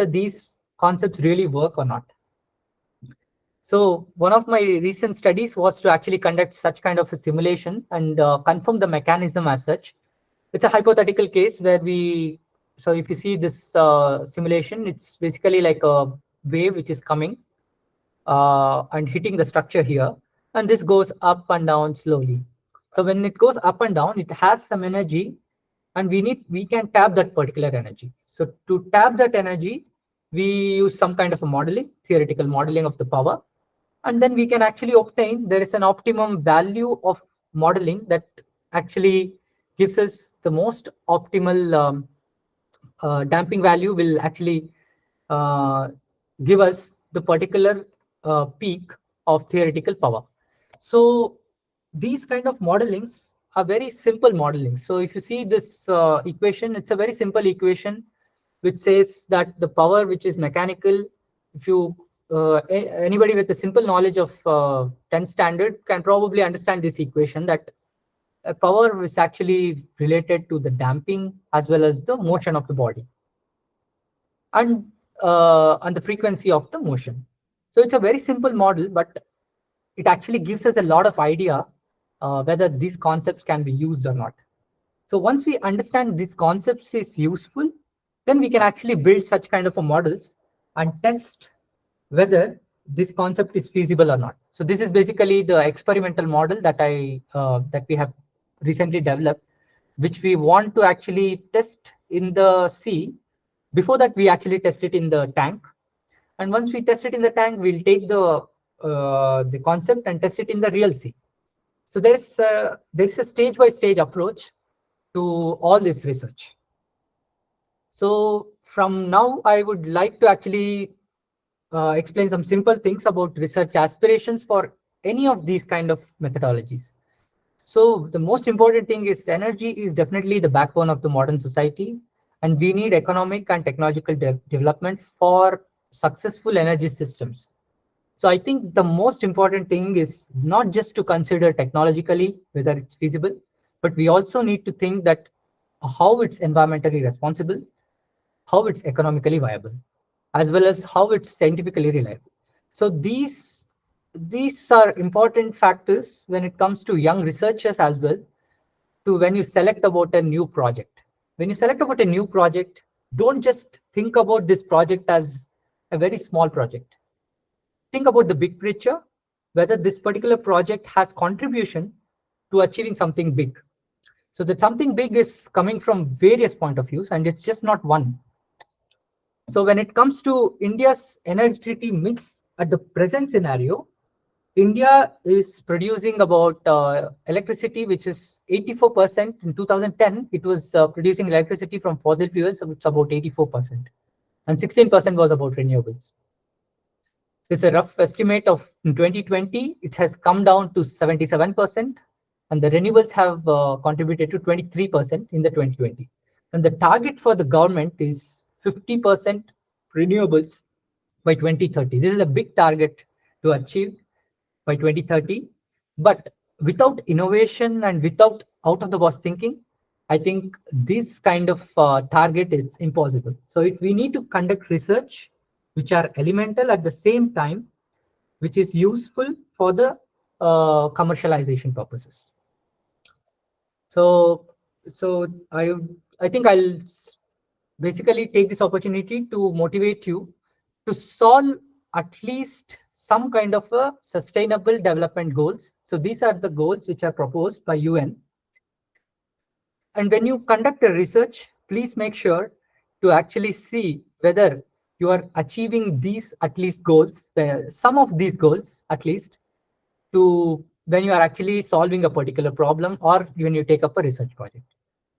[SPEAKER 1] these concepts really work or not. So one of my recent studies was to actually conduct such kind of a simulation and confirm the mechanism as such. It's a hypothetical case where so if you see this simulation, it's basically like a wave which is coming and hitting the structure here. And this goes up and down slowly. So when it goes up and down, it has some energy, and we can tap that particular energy. So to tap that energy, we use some kind of a modeling, theoretical modeling of the power. And then we can actually obtain, there is an optimum value of modeling that actually gives us the most optimal damping value will actually uh, give us the particular peak of theoretical power. So these kind of modelings are very simple modeling. So if you see this equation, it's a very simple equation which says that the power which is mechanical, if you anybody with a simple knowledge of 10 standard can probably understand this equation, that power is actually related to the damping as well as the motion of the body and the frequency of the motion. So it's a very simple model, but it actually gives us a lot of idea whether these concepts can be used or not. So once we understand these concepts is useful, then we can actually build such kind of a models and test whether this concept is feasible or not. So this is basically the experimental model that that we have recently developed, which we want to actually test in the sea. Before that, we actually test it in the tank. And once we test it in the tank, we'll take the concept and test it in the real sea. So there's a stage by stage approach to all this research. So from now, I would like to actually explain some simple things about research aspirations for any of these kind of methodologies. So the most important thing is energy is definitely the backbone of the modern society, and we need economic and technological development for successful energy systems. So I think the most important thing is not just to consider technologically whether it's feasible, but we also need to think that how it's environmentally responsible, how it's economically viable, as well as how it's scientifically reliable. So these are important factors when it comes to young researchers as well, to when you select about a new project. When you select about a new project, don't just think about this project as a very small project. Think about the big picture, whether this particular project has contribution to achieving something big. So that something big is coming from various point of views, and it's just not one. So when it comes to India's energy mix at the present scenario, India is producing about electricity, which is 84%. In 2010, it was producing electricity from fossil fuels, so it's about 84%. And 16% was about renewables. There's a rough estimate of in 2020, it has come down to 77%, and the renewables have contributed to 23% in the 2020. And the target for the government is 50% renewables by 2030. This is a big target to achieve by 2030. But without innovation and without out of the box thinking, I think this kind of target is impossible. So we need to conduct research which are elemental at the same time, which is useful for the commercialization purposes. So I think I'll basically take this opportunity to motivate you to solve at least some kind of a sustainable development goals. So these are the goals which are proposed by UN. And when you conduct a research, please make sure to actually see whether you are achieving these at least goals, some of these goals at least, to when you are actually solving a particular problem or when you take up a research project.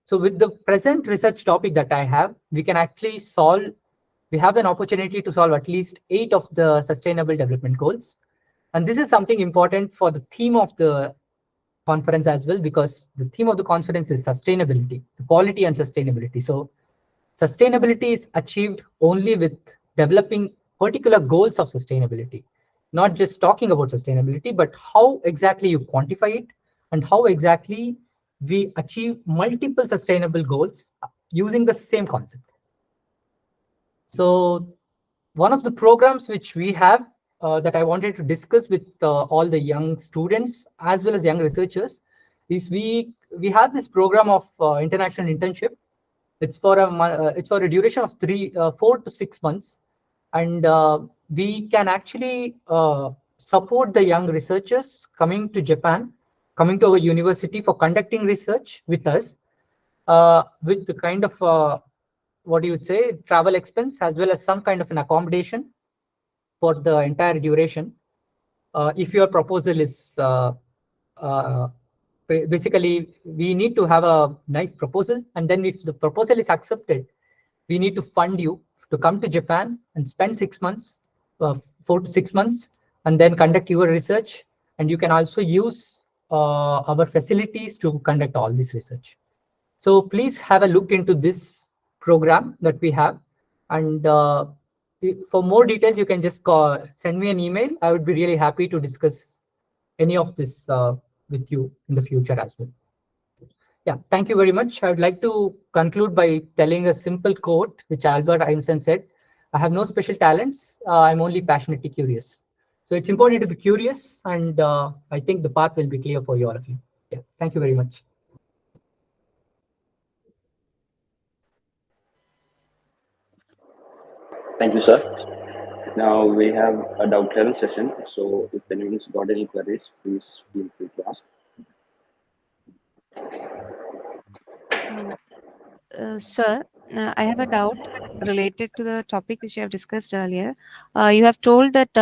[SPEAKER 1] So with the present research topic that I have, we can actually we have an opportunity to solve at least 8 of the sustainable development goals. And this is something important for the theme of the conference as well, because the theme of the conference is sustainability, the quality and sustainability. So sustainability is achieved only with developing particular goals of sustainability, not just talking about sustainability, but how exactly you quantify it and how exactly we achieve multiple sustainable goals using the same concept. So one of the programs which we have that I wanted to discuss with all the young students as well as young researchers is we have this program of international internship. It's for a duration of 4 to 6 months, and we can actually support the young researchers coming to Japan, coming to our university for conducting research with us, with the kind of what do you say, travel expense as well as some kind of an accommodation for the entire duration. If your proposal is basically, we need to have a nice proposal, and then if the proposal is accepted, we need to fund you to come to Japan and spend 6 months, 4 to 6 months, and then conduct your research. And you can also use our facilities to conduct all this research. So please have a look into this program that we have. And for more details, you can just send me an email. I would be really happy to discuss any of this with you in the future as well. Yeah, thank you very much. I would like to conclude by telling a simple quote, which Albert Einstein said, "I have no special talents. I'm only passionately curious." So it's important to be curious, and I think the path will be clear for you all of you. Yeah, thank you very much.
[SPEAKER 2] Thank you, sir. Now we have a doubt clearance session. So if anyone's got any queries, please feel free to ask.
[SPEAKER 3] Sir, I have a doubt related to the topic which you have discussed earlier. You have told that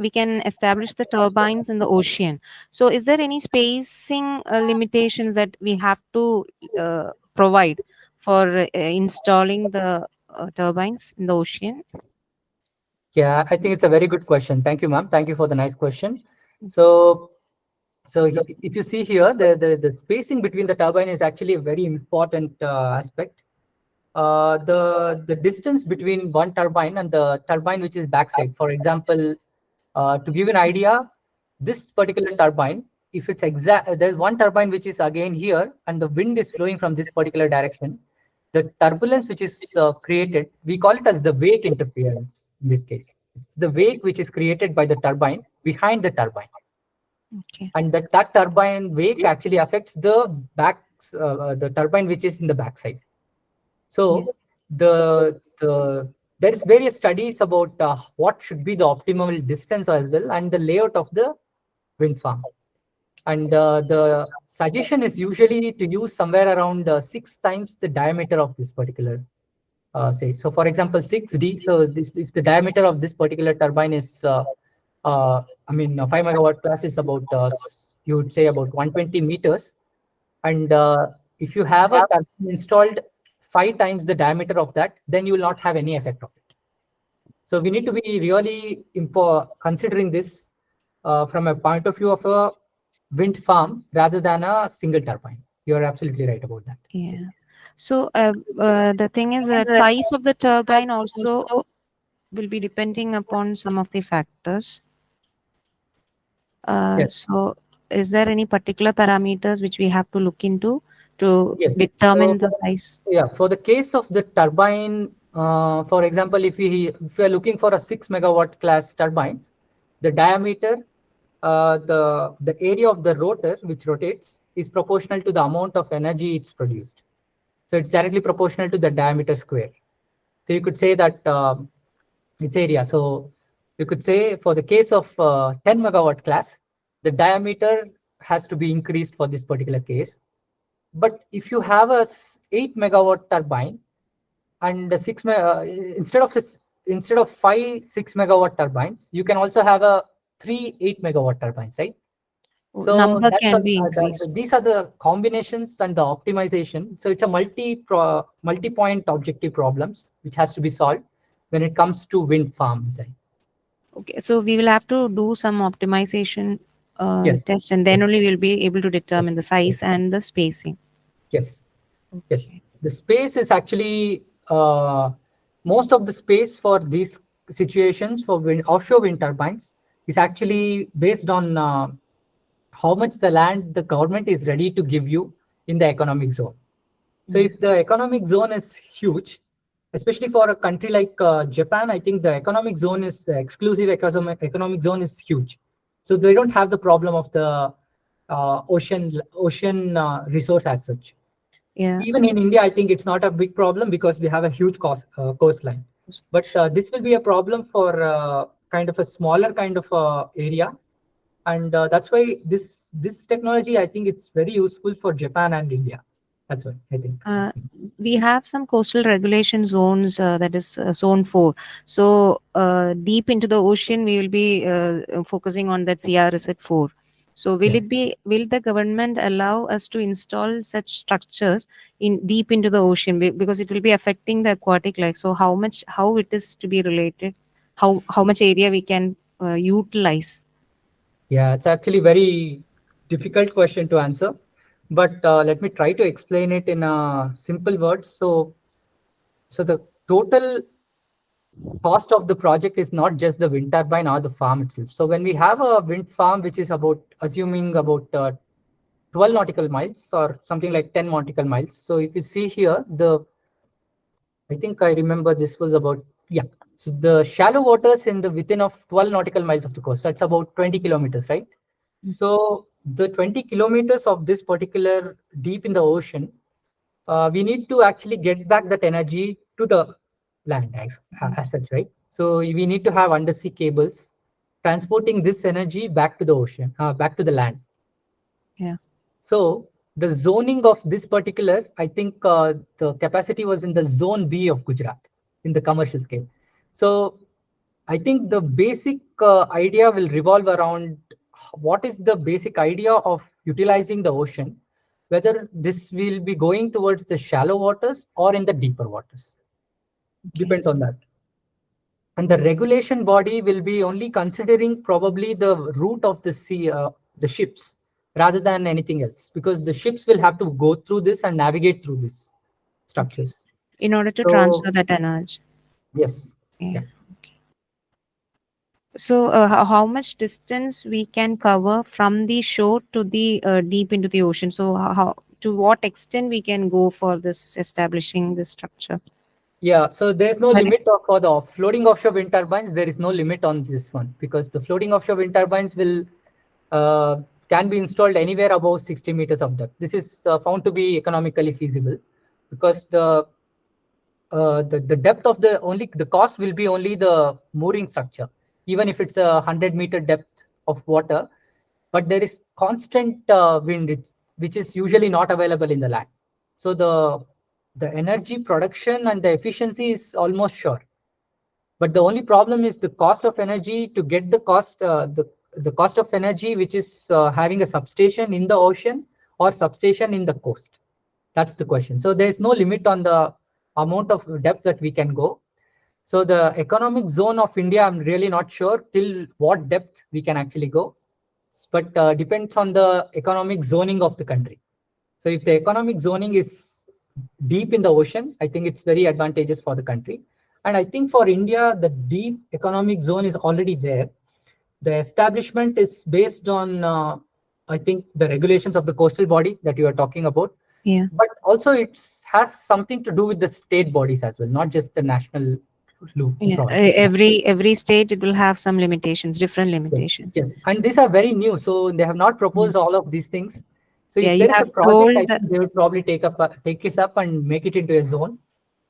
[SPEAKER 3] we can establish the turbines in the ocean. So, is there any spacing limitations that we have to provide for installing the turbines in the ocean?
[SPEAKER 1] Yeah, I think it's a very good question. Thank you, ma'am. Thank you for the nice question. So if you see here, the spacing between the turbine is actually a very important aspect. The distance between one turbine and the turbine which is backside. For example, to give an idea, this particular turbine, if it's exact, there's one turbine which is again here, and the wind is flowing from this particular direction. The turbulence which is created, we call it as the wake interference in this case. It's the wake which is created by the turbine behind the turbine.
[SPEAKER 3] Okay.
[SPEAKER 1] And that turbine wake actually affects the the turbine which is in the backside. So
[SPEAKER 3] Yes.
[SPEAKER 1] there is various studies about what should be the optimal distance as well, and the layout of the wind farm. And the suggestion is usually to use somewhere around 6 times the diameter of this particular say. So for example, 6D. So if the diameter of this particular turbine is, I mean, 5 megawatt class is about, you would say about 120 meters. And if you have a turbine installed 5 times the diameter of that, then you will not have any effect of it. So we need to be really considering this from a point of view of a wind farm rather than a single turbine. You're absolutely right about that.
[SPEAKER 3] Yeah. So the thing is that size of the turbine also will be depending upon some of the factors.
[SPEAKER 1] Yes.
[SPEAKER 3] So is there any particular parameters which we have to look into to
[SPEAKER 1] Yes.
[SPEAKER 3] determine
[SPEAKER 1] So,
[SPEAKER 3] the size?
[SPEAKER 1] yeah, for the case of the turbine, for example, if we are looking for a 6 megawatt class turbines, the diameter, the area of the rotor which rotates is proportional to the amount of energy it's produced. So it's directly proportional to the diameter square. So you could say that its area. So you could say for the case of 10 megawatt class, the diameter has to be increased for this particular case. But if you have a 8 megawatt turbine and instead of 5 6 megawatt turbines, you can also have a 3 8 megawatt turbines, right? So
[SPEAKER 3] Number
[SPEAKER 1] that's
[SPEAKER 3] can be increased.
[SPEAKER 1] these are the combinations and the optimization. So it's a multi-point objective problems which has to be solved when it comes to wind farm design.
[SPEAKER 3] Okay, so we will have to do some optimization
[SPEAKER 1] Yes,
[SPEAKER 3] test, and then
[SPEAKER 1] yes,
[SPEAKER 3] only we'll be able to
[SPEAKER 1] yes,
[SPEAKER 3] determine the
[SPEAKER 1] yes,
[SPEAKER 3] size and the spacing.
[SPEAKER 1] yes, yes.
[SPEAKER 3] Okay.
[SPEAKER 1] The space is actually most of the space for these situations for offshore wind turbines is actually based on how much the land the government is ready to give you in the economic zone. So
[SPEAKER 3] Yeah.
[SPEAKER 1] if the economic zone is huge, especially for a country like Japan, I think the economic zone is the exclusive economic zone is huge. So they don't have the problem of the ocean resource as such.
[SPEAKER 3] Yeah.
[SPEAKER 1] Even in India, I think it's not a big problem because we have a huge coastline. But this will be a problem for kind of a smaller kind of area, and that's why this technology, I think it's very useful for Japan and India. That's why I think.
[SPEAKER 3] We have some coastal regulation zones, that is zone 4. So deep into the ocean, we will be focusing on that CRZ 4. So
[SPEAKER 1] Yes.
[SPEAKER 3] will the government allow us to install such structures in deep into the ocean? Because it will be affecting the aquatic life. So how it is to be related? How much area we can utilize?
[SPEAKER 1] Yeah, it's actually very difficult question to answer, but let me try to explain it in simple words. So the total cost of the project is not just the wind turbine or the farm itself. So when we have a wind farm, which is assuming about 12 nautical miles or something like 10 nautical miles. So if you see here, I think I remember this was about, yeah. So the shallow waters in the within of 12 nautical miles of the coast, that's about 20 kilometers, right? So the 20 kilometers of this particular deep in the ocean, we need to actually get back that energy to the land as such, right? So we need to have undersea cables transporting this energy back to the ocean, back to the land.
[SPEAKER 3] Yeah.
[SPEAKER 1] So the zoning of this particular, I think the capacity was in the zone B of Gujarat in the commercial scale. So I think the basic idea will revolve around what is the basic idea of utilizing the ocean, whether this will be going towards the shallow waters or in the deeper waters.
[SPEAKER 3] Okay.
[SPEAKER 1] Depends on that. And the regulation body will be only considering probably the route of the ships rather than anything else, because the ships will have to go through this and navigate through these
[SPEAKER 3] Okay.
[SPEAKER 1] structures.
[SPEAKER 3] In order to transfer
[SPEAKER 1] So
[SPEAKER 3] that energy.
[SPEAKER 1] yes,
[SPEAKER 3] Yeah.
[SPEAKER 1] yeah.
[SPEAKER 3] So, how much distance we can cover from the shore to the deep into the ocean? So, to what extent we can go for this establishing this structure?
[SPEAKER 1] Yeah, so there's no
[SPEAKER 3] Sorry?
[SPEAKER 1] limit for the floating offshore wind turbines. There is no limit on this one because the floating offshore wind turbines will can be installed anywhere above 60 meters of depth. This is found to be economically feasible because the depth of the cost will be only the mooring structure, even if it's 100-meter depth of water, but there is constant wind which is usually not available in the land. So the energy production and the efficiency is almost sure, but the only problem is the cost of energy to get the cost of energy which is having a substation in the ocean or substation in the coast. That's the question. So there is no limit on the amount of depth that we can go. So the economic zone of India, I'm really not sure till what depth we can actually go, but depends on the economic zoning of the country. So if the economic zoning is deep in the ocean, I think it's very advantageous for the country. And I think for India, the deep economic zone is already there. The establishment is based on, I think, the regulations of the coastal body that you are talking about.
[SPEAKER 3] Yeah.
[SPEAKER 1] But also it has something to do with the state bodies as well, not just the national
[SPEAKER 3] Yeah.
[SPEAKER 1] law.
[SPEAKER 3] Every state it will have some limitations, different
[SPEAKER 1] Yes,
[SPEAKER 3] limitations.
[SPEAKER 1] yes. And these are very new, so they have not
[SPEAKER 3] Yeah.
[SPEAKER 1] proposed all of these things. So
[SPEAKER 3] Yeah,
[SPEAKER 1] if
[SPEAKER 3] you
[SPEAKER 1] there is a
[SPEAKER 3] have
[SPEAKER 1] project, I
[SPEAKER 3] told.
[SPEAKER 1] think they would probably take this up and make it into a zone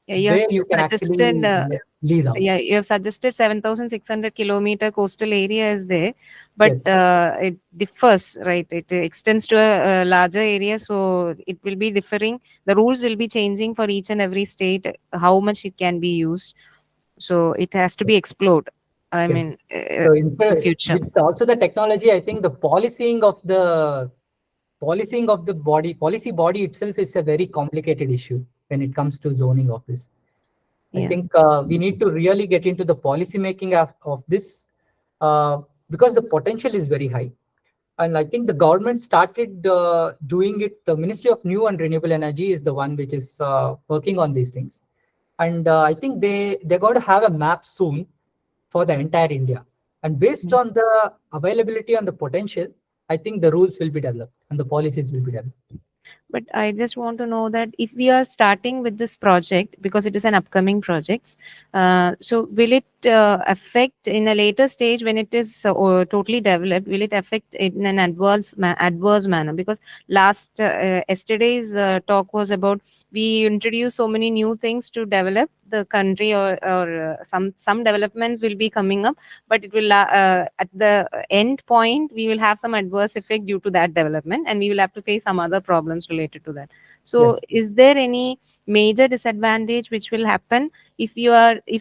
[SPEAKER 3] Yeah, you have
[SPEAKER 1] where you can
[SPEAKER 3] suggested.
[SPEAKER 1] actually lease out.
[SPEAKER 3] Yeah, you have suggested 7,600 kilometer coastal area is there, but
[SPEAKER 1] Yes,
[SPEAKER 3] it differs, right? It extends to a larger area, so it will be differing. The rules will be changing for each and every state, how much it can be used. So it has to be explored. I
[SPEAKER 1] yes.
[SPEAKER 3] mean,
[SPEAKER 1] So
[SPEAKER 3] in future.
[SPEAKER 1] with also the technology, I think the policing of the policy body itself is a very complicated issue when it comes to zoning of this. I
[SPEAKER 3] Yeah.
[SPEAKER 1] think we need to really get into the policy making of this uh, because the potential is very high. And I think the government started doing it. The Ministry of New and Renewable Energy is the one which is working on these things. And I think they're going to have a map soon for the entire India. And based
[SPEAKER 3] Mm.
[SPEAKER 1] on the availability and the potential, I think the rules will be developed and the policies will be developed.
[SPEAKER 3] But I just want to know that if we are starting with this project because it is an upcoming project, so will it affect in a later stage when it is totally developed? Will it affect it in an adverse manner? Because yesterday's talk was about we introduce so many new things to develop the country, or some developments will be coming up, but it will at the end point we will have some adverse effect due to that development, and we will have to face some other problems related to that. So
[SPEAKER 1] Yes.
[SPEAKER 3] is there any major disadvantage which will happen if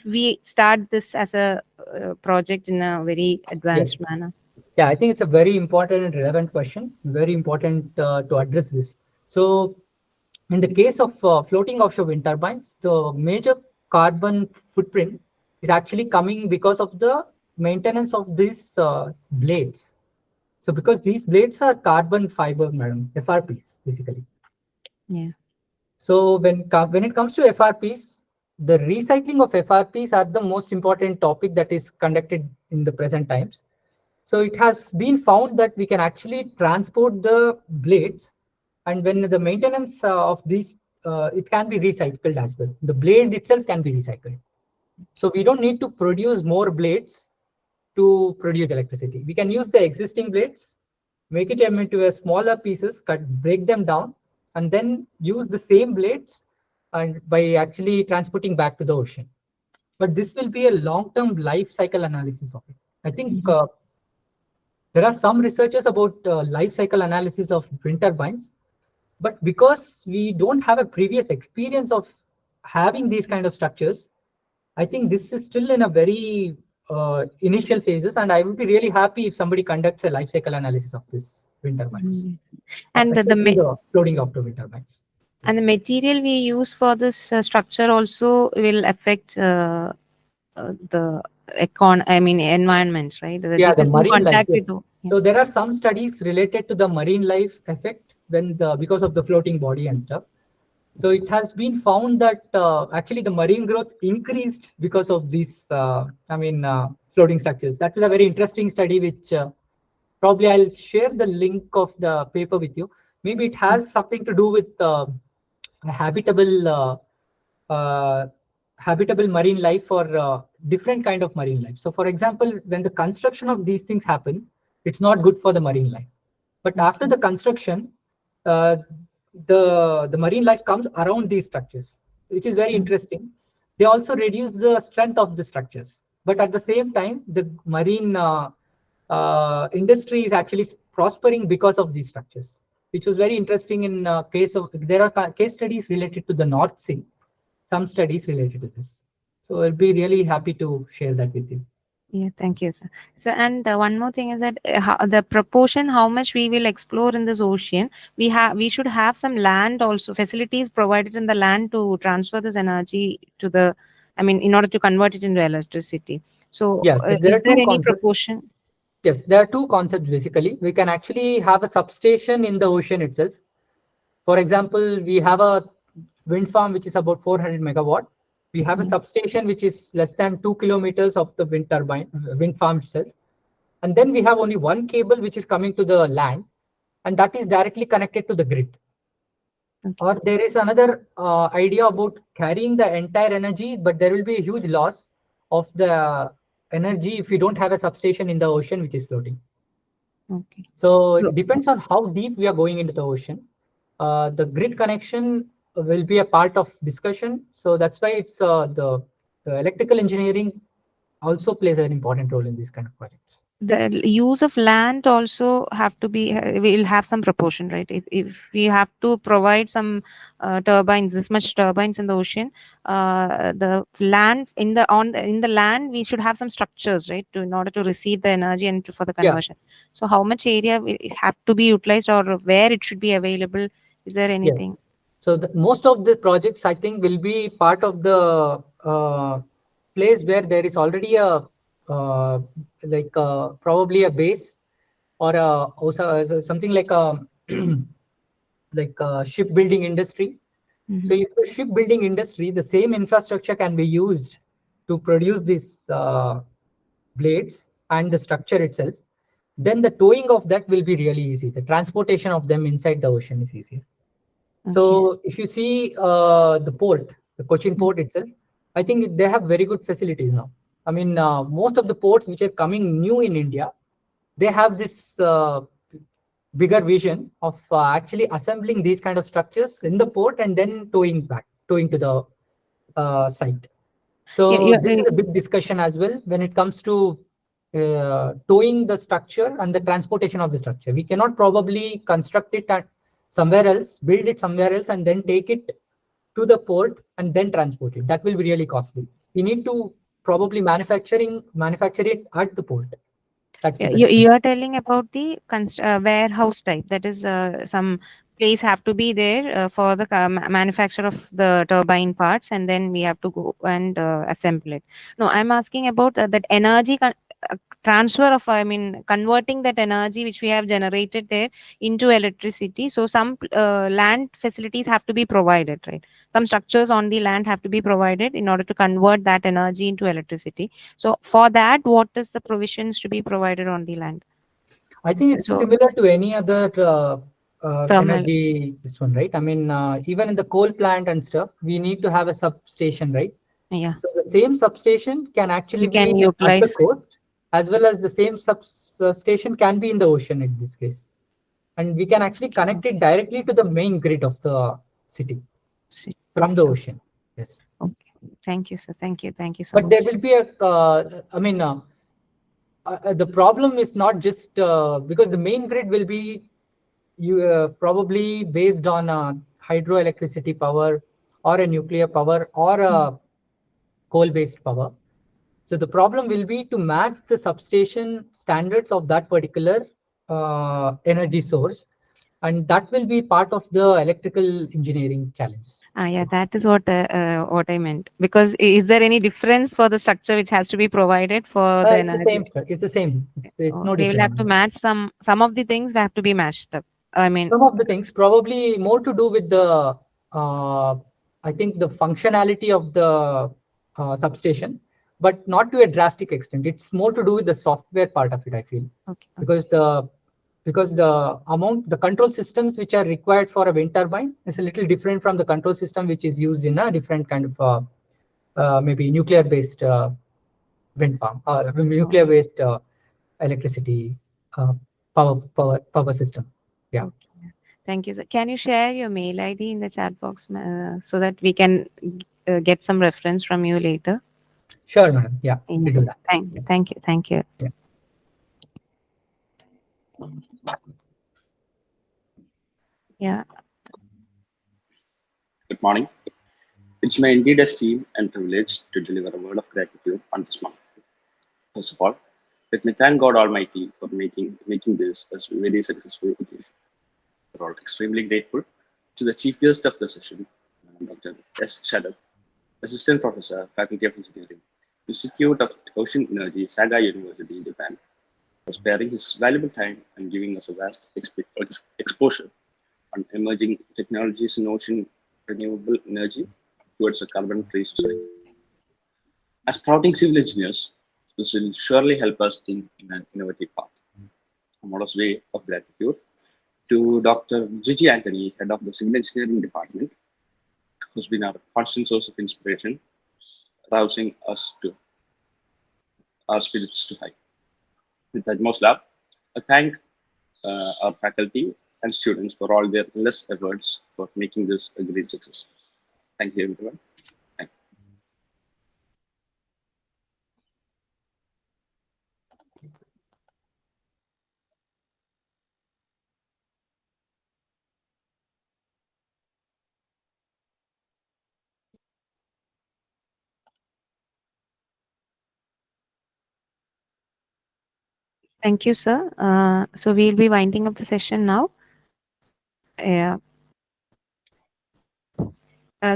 [SPEAKER 3] we start this as a project in a very
[SPEAKER 1] Yes.
[SPEAKER 3] advanced manner?
[SPEAKER 1] Yeah, I think it's a very important and relevant question. Very important to address this. So, in the case of floating offshore wind turbines, the major carbon footprint is actually coming because of the maintenance of these blades. So, because these blades are carbon fiber, madam, FRPs, basically.
[SPEAKER 3] Yeah.
[SPEAKER 1] So, when it comes to FRPs, the recycling of FRPs are the most important topic that is conducted in the present times. So it has been found that we can actually transport the blades, and when the maintenance of these, it can be recycled as well. The blade itself can be recycled. So we don't need to produce more blades to produce electricity. We can use the existing blades, make it into a smaller pieces, break them down, and then use the same blades and by actually transporting back to the ocean. But this will be a long-term life cycle analysis of it. I think
[SPEAKER 3] Mhm.
[SPEAKER 1] there are some researchers about life cycle analysis of wind turbines, but because we don't have a previous experience of having these kind of structures, I think this is still in a very initial phases, and I would be really happy if somebody conducts a life cycle analysis of this wind turbines,
[SPEAKER 3] Mhm. And
[SPEAKER 1] especially the floating offshore wind turbines.
[SPEAKER 3] and the material we use for this structure also will affect the environment, right?
[SPEAKER 1] Yeah,
[SPEAKER 3] It
[SPEAKER 1] the
[SPEAKER 3] is in
[SPEAKER 1] marine life.
[SPEAKER 3] contact
[SPEAKER 1] Yes.
[SPEAKER 3] with the. Yeah.
[SPEAKER 1] So there are some studies related to the marine life effect because of the floating body and stuff. So it has been found that actually the marine growth increased because of these, floating structures. That was a very interesting study, which probably I'll share the link of the paper with you. Maybe it has something to do with a uh, habitable marine life or different kind of marine life. So, for example, when the construction of these things happen, it's not good for the marine life. But after
[SPEAKER 3] Okay.
[SPEAKER 1] the construction, uh, the marine life comes around these structures, which is very
[SPEAKER 3] Mm.
[SPEAKER 1] interesting. They also reduce the strength of the structures, but at the same time, the marine industry is actually prospering because of these structures, which was very interesting. In case of there are case studies related to the North Sea, some studies related to this. So I'll be really happy to share that with you.
[SPEAKER 3] Yeah, thank you, sir. So, and one more thing is that the proportion how much we will explore in this ocean, we should have some land also facilities provided in the land to transfer this energy to the I mean, in order to convert it into electricity. So
[SPEAKER 1] Yeah, there
[SPEAKER 3] is
[SPEAKER 1] are
[SPEAKER 3] there
[SPEAKER 1] two
[SPEAKER 3] any
[SPEAKER 1] concepts.
[SPEAKER 3] proportion?
[SPEAKER 1] Yes, there are two concepts basically. We can actually have a substation in the ocean itself. For example, we have a wind farm which is about 400 megawatt. We have a substation which is less than 2 kilometers of the wind farm itself. And then we have only one cable which is coming to the land, and that is directly connected to the grid.
[SPEAKER 3] Okay.
[SPEAKER 1] Or there is another idea about carrying the entire energy, but there will be a huge loss of the energy if you don't have a substation in the ocean which is floating.
[SPEAKER 3] Okay.
[SPEAKER 1] So
[SPEAKER 3] So
[SPEAKER 1] it depends on how deep we are going into the ocean. The grid connection will be a part of discussion. So that's why it's the electrical engineering also plays an important role in these kind of projects.
[SPEAKER 3] the use of land also have to be will have some proportion, right? If we have to provide some turbines, this much turbines in the ocean, the land in the land we should have some structures, right, to in order to receive the energy and for the
[SPEAKER 1] Yeah.
[SPEAKER 3] conversion. So how much area will have to be utilized, or where it should be available? Is there
[SPEAKER 1] Yes.
[SPEAKER 3] anything?
[SPEAKER 1] So most of the projects, I think, will be part of the place where there is already a probably a base or also something like a like a shipbuilding industry. So if the shipbuilding industry, the same infrastructure can be used to produce these blades and the structure itself, then the towing of that will be really easy. The transportation of them inside the ocean is easier.
[SPEAKER 3] Okay.
[SPEAKER 1] So if you see the port, the Cochin port itself, I think they have very good facilities now. I mean, most of the ports which are coming new in India, they have this bigger vision of actually assembling these kind of structures in the port and then towing to the site.
[SPEAKER 3] Yeah,
[SPEAKER 1] So
[SPEAKER 3] yeah,
[SPEAKER 1] this is a big discussion as well when it comes to towing the structure and the transportation of the structure. We cannot probably construct it at somewhere else, build it somewhere else, and then take it to the port and then transport it. That will be really costly. We need to probably manufacture it at the port. That's the
[SPEAKER 3] yeah,
[SPEAKER 1] best thing.
[SPEAKER 3] you are telling about the warehouse type. That is, some place have to be there for the manufacture of the turbine parts, and then we have to go and assemble it. No, I'm asking about that energy transfer of, I mean, converting that energy which we have generated there into electricity. So some land facilities have to be provided, right? Some structures on the land have to be provided in order to convert that energy into electricity. So for that, what is the provisions to be provided on the land?
[SPEAKER 1] I think it's
[SPEAKER 3] So
[SPEAKER 1] similar to any other
[SPEAKER 3] thermal,
[SPEAKER 1] energy, this one, right? I mean, even in the coal plant and stuff, we need to have a substation, right?
[SPEAKER 3] yeah,
[SPEAKER 1] So the same substation can actually
[SPEAKER 3] you
[SPEAKER 1] be
[SPEAKER 3] can
[SPEAKER 1] at the
[SPEAKER 3] utilize.
[SPEAKER 1] coast, as well as the same substation can be in the ocean in this case. And we can actually connect it directly to the main grid of the city from the
[SPEAKER 3] Okay,
[SPEAKER 1] ocean. Yes.
[SPEAKER 3] okay. Thank you, sir. Thank you. Thank you so
[SPEAKER 1] But there
[SPEAKER 3] much.
[SPEAKER 1] will be I mean, the problem is not just because the main grid will be probably based on hydroelectricity power or a nuclear power or a coal-based power. So the problem will be to match the substation standards of that particular energy source, and that will be part of the electrical engineering challenges.
[SPEAKER 3] Yeah, that is what I meant. Because is there any difference for the structure which has to be provided for the
[SPEAKER 1] It's the
[SPEAKER 3] energy?
[SPEAKER 1] same. It's the same. It's
[SPEAKER 3] Oh,
[SPEAKER 1] no
[SPEAKER 3] they will have to
[SPEAKER 1] different.
[SPEAKER 3] match some of the things have to be matched up. I mean,
[SPEAKER 1] Some of the things probably more to do with the I think the functionality of the substation, but not to a drastic extent. It's more to do with the software part of it, I feel,
[SPEAKER 3] okay, okay.
[SPEAKER 1] because the control systems which are required for a wind turbine is a little different from the control system which is used in a different kind of maybe nuclear based wind farm,
[SPEAKER 3] Oh,
[SPEAKER 1] nuclear based electricity uh, power system. Yeah.
[SPEAKER 3] okay. Thank you, sir. Can you share your mail ID in the chat box so that we can get some reference from you later?
[SPEAKER 1] Sure, madam. Yeah,
[SPEAKER 3] Yeah.
[SPEAKER 1] we'll do that.
[SPEAKER 3] Thank you. Thank you.
[SPEAKER 1] Yeah.
[SPEAKER 3] Yeah.
[SPEAKER 2] Good morning. It's my indeed esteem and privilege to deliver a word of gratitude on this morning. First of all, let me thank God Almighty for making this a very successful occasion. We're all extremely grateful to the chief guest of the session, Dr. S. Sharath, Assistant Professor, Faculty of Engineering, Institute of Ocean Energy, Saga University, Japan, for sparing his valuable time and giving us a vast exposure on emerging technologies in ocean renewable energy towards a carbon-free society. As sprouting civil engineers, this will surely help us think in an innovative path. A modest way of gratitude to Dr. Gigi Anthony, head of the Civil Engineering Department, who's been our constant source of inspiration, rousing us to our spirits to high. With utmost love, I thank our faculty and students for all their endless efforts for making this a great success. Thank you, everyone. Thank
[SPEAKER 3] Thank you, sir. So we'll be winding up the session now. Yeah.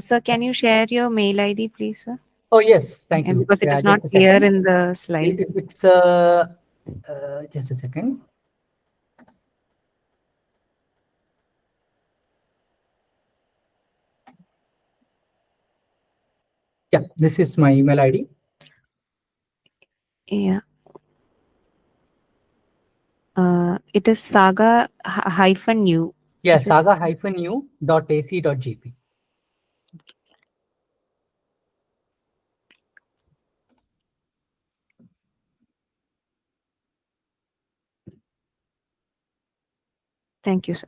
[SPEAKER 3] Sir, can you share your mail ID, please, sir?
[SPEAKER 1] Oh, yes, thank
[SPEAKER 3] And
[SPEAKER 1] you.
[SPEAKER 3] because it
[SPEAKER 1] Yeah,
[SPEAKER 3] is not
[SPEAKER 1] just a
[SPEAKER 3] clear
[SPEAKER 1] second.
[SPEAKER 3] in the slide.
[SPEAKER 1] It's just a second. Yeah, this is my email ID.
[SPEAKER 3] Yeah. It is saga hyphen u.
[SPEAKER 1] Yeah,
[SPEAKER 3] Is it?
[SPEAKER 1] saga-u.ac.gp.
[SPEAKER 3] Thank you, sir.